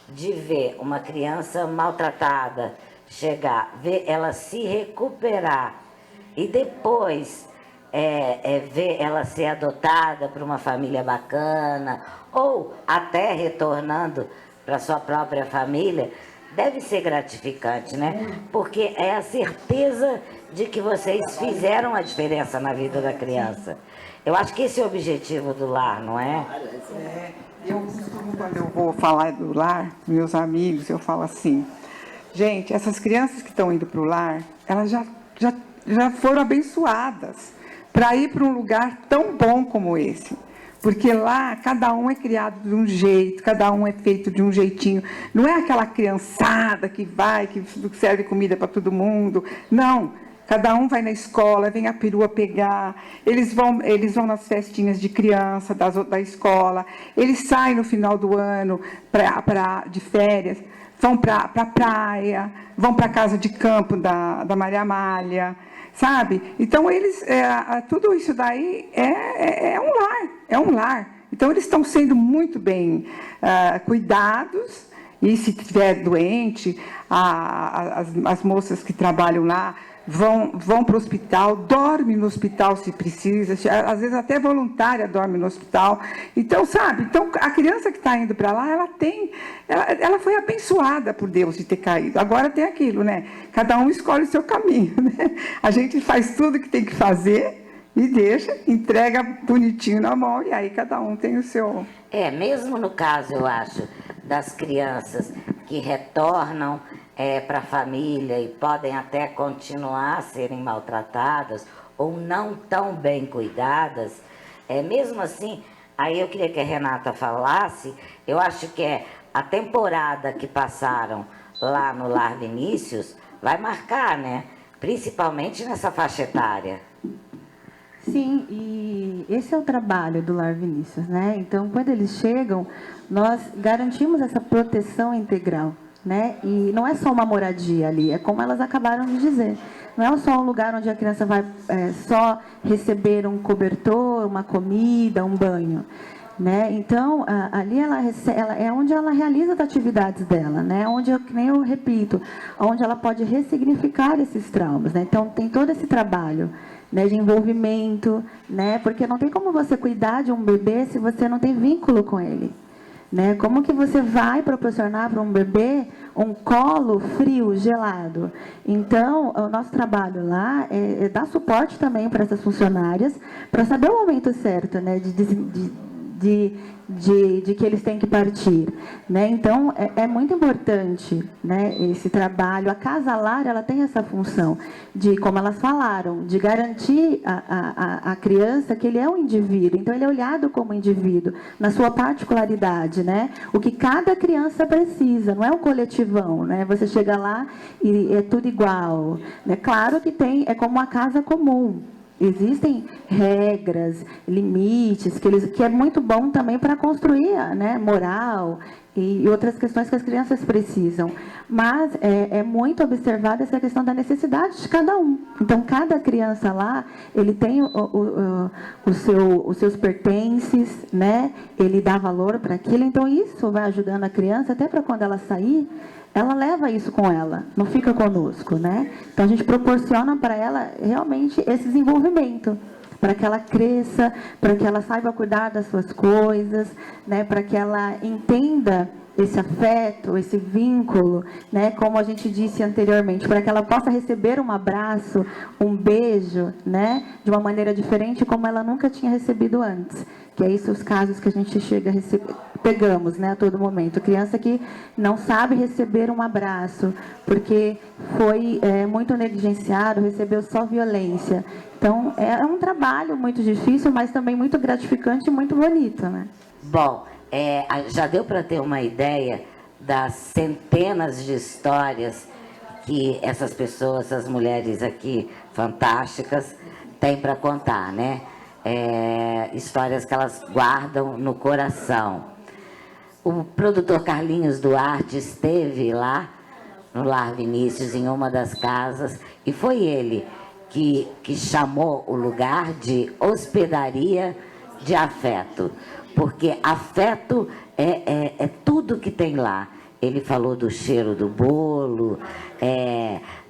de ver uma criança maltratada chegar, ver ela se recuperar e depois ver ela ser adotada por uma família bacana ou até retornando para sua própria família, deve ser gratificante, né? Porque é a certeza de que vocês fizeram a diferença na vida da criança. Eu acho que esse é o objetivo do lar, não é? Eu costumo, quando eu vou falar do lar, meus amigos, eu falo assim, Gente, essas crianças que estão indo para o lar, elas já foram abençoadas para ir para um lugar tão bom como esse. Porque lá, cada um é criado de um jeito, cada um é feito de um jeitinho. Não é aquela criançada que vai, que serve comida para todo mundo. Não, cada um vai na escola, vem a perua pegar, eles vão nas festinhas de criança da escola, eles saem no final do ano de férias, vão para a praia, vão para a casa de campo da Maria Amália, sabe? Então, eles, tudo isso daí é um lar. Então, eles estão sendo muito bem cuidados, e se estiver doente, as moças que trabalham lá vão para o hospital, dormem no hospital se precisa, às vezes até voluntária dorme no hospital. Então, sabe? Então, a criança que está indo para lá, ela foi abençoada por Deus de ter caído. Agora tem aquilo, né? Cada um escolhe o seu caminho, né? A gente faz tudo que tem que fazer e deixa, entrega bonitinho na mão, e aí cada um tem o seu... Mesmo no caso, eu acho, das crianças que retornam para a família e podem até continuar a serem maltratadas ou não tão bem cuidadas, mesmo assim, aí eu queria que a Renata falasse, eu acho que a temporada que passaram lá no Lar Vinícius vai marcar, né? Principalmente nessa faixa etária. Sim, e esse é o trabalho do Lar Vinícius, né? Então, quando eles chegam, nós garantimos essa proteção integral, né? E não é só uma moradia ali, é como elas acabaram de dizer. Não é só um lugar onde a criança vai só receber um cobertor, uma comida, um banho, né? Então, ali ela é onde ela realiza as atividades dela, né? Onde, que nem eu repito, onde ela pode ressignificar esses traumas, né? Então, tem todo esse trabalho, né, de envolvimento, né? Porque não tem como você cuidar de um bebê se você não tem vínculo com ele, né? Como que você vai proporcionar para um bebê um colo frio, gelado? Então, o nosso trabalho lá é dar suporte também para essas funcionárias, para saber o momento certo, né, de que eles têm que partir, né? Então, é muito importante, né, esse trabalho. A Casa Lar, ela tem essa função de, como elas falaram, de garantir a criança que ele é um indivíduo. Então, ele é olhado como indivíduo, na sua particularidade, né? O que cada criança precisa, não é um coletivão, né? Você chega lá e é tudo igual, né? Claro que é como uma casa comum. Existem regras, limites, que é muito bom também para construir, né, moral e outras questões que as crianças precisam. Mas é muito observada essa questão da necessidade de cada um. Então, cada criança lá, ele tem os seus pertences, né? Ele dá valor para aquilo. Então, isso vai ajudando a criança, até para quando ela sair, ela leva isso com ela, não fica conosco, né? Então, a gente proporciona para ela realmente esse desenvolvimento, para que ela cresça, para que ela saiba cuidar das suas coisas, né? Para que ela entenda esse afeto, esse vínculo, né? Como a gente disse anteriormente, para que ela possa receber um abraço, um beijo, né? De uma maneira diferente, como ela nunca tinha recebido antes. Que é isso os casos que a gente chega a receber, pegamos, né, a todo momento. Criança que não sabe receber um abraço, porque foi muito negligenciado, recebeu só violência. Então, é um trabalho muito difícil, mas também muito gratificante e muito bonito, né? Bom, já deu para ter uma ideia das centenas de histórias que essas pessoas, essas mulheres aqui fantásticas, têm para contar, né? Histórias que elas guardam no coração. O produtor Carlinhos Duarte esteve lá no Lar Vinícius, em uma das casas, e foi ele que chamou o lugar de hospedaria de afeto, porque afeto é tudo que tem lá. Ele falou do cheiro do bolo,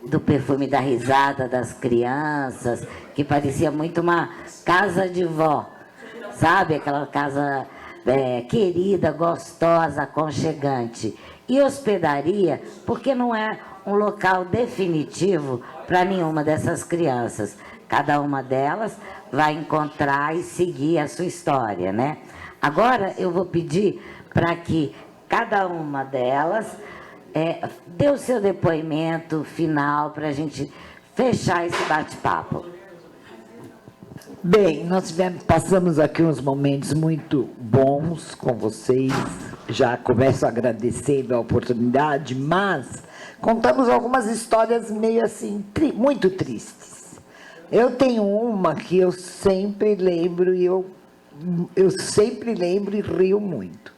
do perfume da risada das crianças, que parecia muito uma casa de vó, sabe? Aquela casa querida, gostosa, aconchegante. E hospedaria, porque não é um local definitivo para nenhuma dessas crianças. Cada uma delas vai encontrar e seguir a sua história, né? Agora eu vou pedir para que cada uma delas dê o seu depoimento final para a gente fechar esse bate-papo. Bem, nós passamos aqui uns momentos muito bons com vocês. Já começo agradecendo a oportunidade, mas contamos algumas histórias meio assim, muito tristes. Eu tenho uma que eu sempre lembro e eu sempre lembro e rio muito.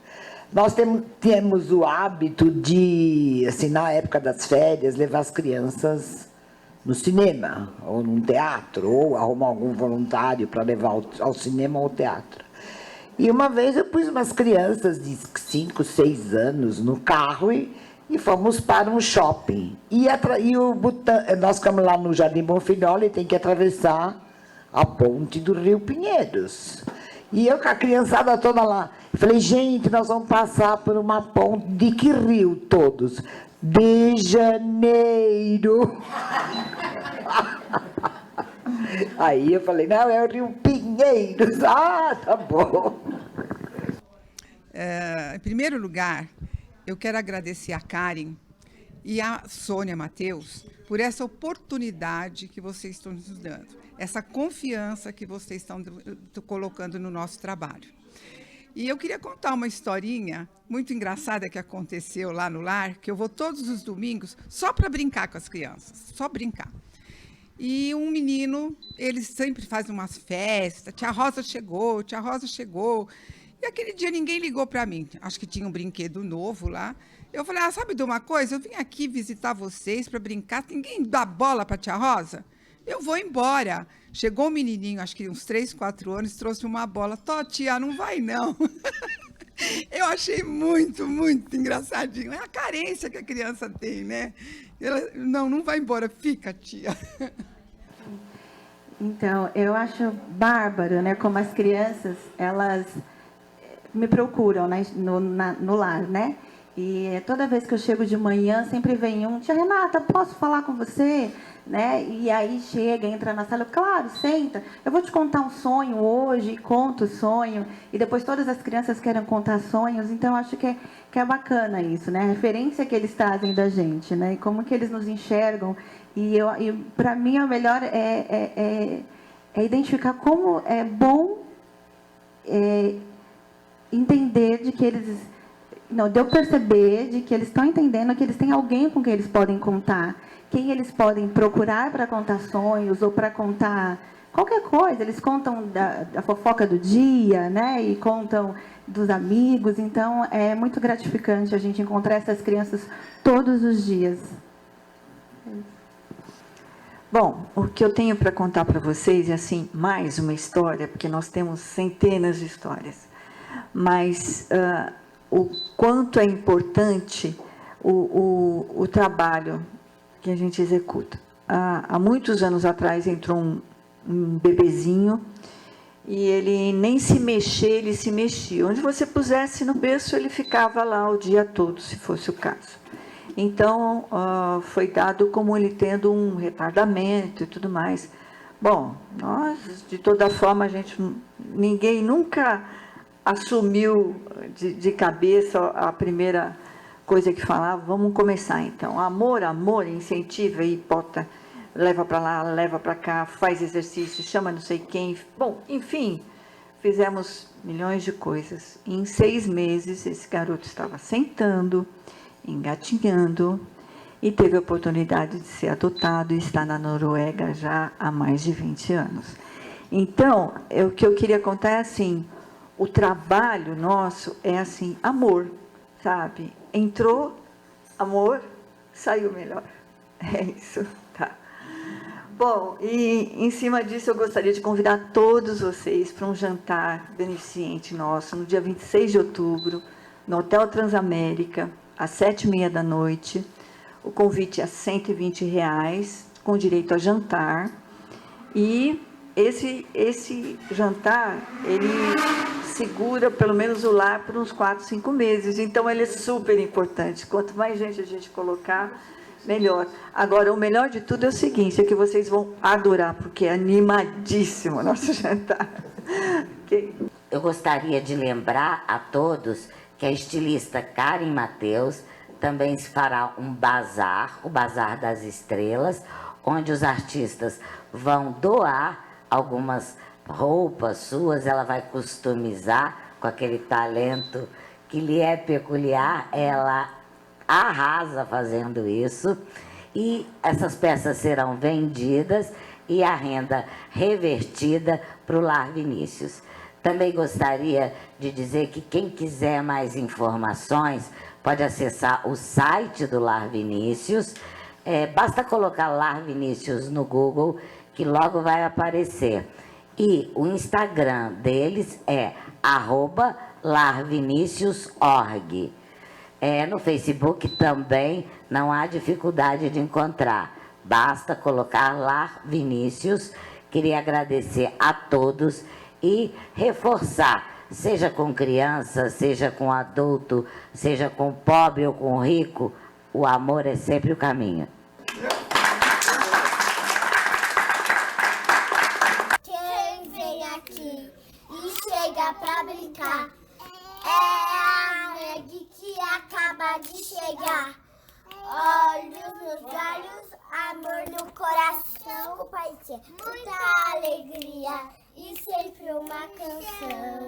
Nós temos o hábito de, assim, na época das férias, levar as crianças no cinema, ou num teatro, ou arrumar algum voluntário para levar ao cinema ou ao teatro. E uma vez eu pus umas crianças de 5, 6 anos no carro e fomos para um shopping. Nós ficamos lá no Jardim Bonfilholi e tem que atravessar a ponte do Rio Pinheiros. E eu com a criançada toda lá. Falei, gente, nós vamos passar por uma ponte. De que rio todos? De Janeiro. Aí eu falei, não, é o Rio Pinheiros. Ah, tá bom. Em primeiro lugar, eu quero agradecer a Karen e a Sônia Mateus por essa oportunidade que vocês estão nos dando, essa confiança que vocês estão colocando no nosso trabalho. E eu queria contar uma historinha muito engraçada que aconteceu lá no lar, que eu vou todos os domingos só para brincar com as crianças, só brincar. E um menino, ele sempre faz umas festas, tia Rosa chegou, tia Rosa chegou. E aquele dia ninguém ligou para mim, acho que tinha um brinquedo novo lá. Eu falei, sabe de uma coisa? Eu vim aqui visitar vocês para brincar, ninguém dá bola para tia Rosa? Eu vou embora. Chegou um menininho, acho que uns 3, 4 anos, trouxe uma bola. Tó, tia, não vai não. Eu achei muito, muito engraçadinho. É a carência que a criança tem, né? Ela, não vai embora, fica, tia. Então, eu acho bárbaro, né? Como as crianças, elas me procuram, né, no lar, né? E toda vez que eu chego de manhã, sempre vem um, tia Renata, posso falar com você? Né? E aí chega, entra na sala, claro, senta, eu vou te contar um sonho hoje, conto o sonho, e depois todas as crianças querem contar sonhos, então acho que é bacana isso, né? A referência que eles trazem da gente, né? E como que eles nos enxergam, e para mim o melhor é identificar como é bom entender de que eles... Não, de eu perceber de que eles estão entendendo que eles têm alguém com quem eles podem contar, quem eles podem procurar para contar sonhos ou para contar qualquer coisa. Eles contam da fofoca do dia, né? E contam dos amigos. Então, é muito gratificante a gente encontrar essas crianças todos os dias. Bom, o que eu tenho para contar para vocês é, assim, mais uma história, porque nós temos centenas de histórias. Mas... o quanto é importante o trabalho que a gente executa. Há muitos anos atrás entrou um bebezinho e ele nem se mexer, ele se mexia. Onde você pusesse no berço, ele ficava lá o dia todo, se fosse o caso. Então, foi dado como ele tendo um retardamento e tudo mais. Bom, nós, de toda forma, ninguém nunca... assumiu de cabeça a primeira coisa que falava, vamos começar então. Amor, incentiva e bota, leva para lá, leva para cá, faz exercício, chama não sei quem. Bom, enfim, fizemos milhões de coisas. Em 6 meses, esse garoto estava sentando, engatinhando e teve a oportunidade de ser adotado e está na Noruega já há mais de 20 anos. Então, o que eu queria contar é assim, o trabalho nosso é assim, amor, sabe? Entrou, amor, saiu melhor. É isso, tá. Bom, e em cima disso eu gostaria de convidar todos vocês para um jantar beneficente nosso, no dia 26 de outubro, no Hotel Transamérica, às 7h30 da noite. O convite é R$ 120, com direito a jantar. E esse jantar, ele segura pelo menos o lar por uns 4, 5 meses. Então, ele é super importante. Quanto mais gente a gente colocar, melhor. Agora, o melhor de tudo é o seguinte, é que vocês vão adorar, porque é animadíssimo o nosso jantar. Okay. Eu gostaria de lembrar a todos que a estilista Karen Mateus também se fará um bazar, o Bazar das Estrelas, onde os artistas vão doar algumas roupas suas, ela vai customizar com aquele talento que lhe é peculiar, ela arrasa fazendo isso, e essas peças serão vendidas e a renda revertida para o Lar Vinícius. Também gostaria de dizer que quem quiser mais informações pode acessar o site do Lar Vinícius. Basta colocar Lar Vinícius no Google que logo vai aparecer. E o Instagram deles é @larviniciusorg. No Facebook também não há dificuldade de encontrar. Basta colocar Lar Vinícius. Queria agradecer a todos e reforçar, seja com criança, seja com adulto, seja com pobre ou com rico, o amor é sempre o caminho. Quem vem aqui e chega pra brincar é a Meg que acaba de chegar. Olhos nos olhos, amor no coração, compartilha muita alegria e sempre uma canção.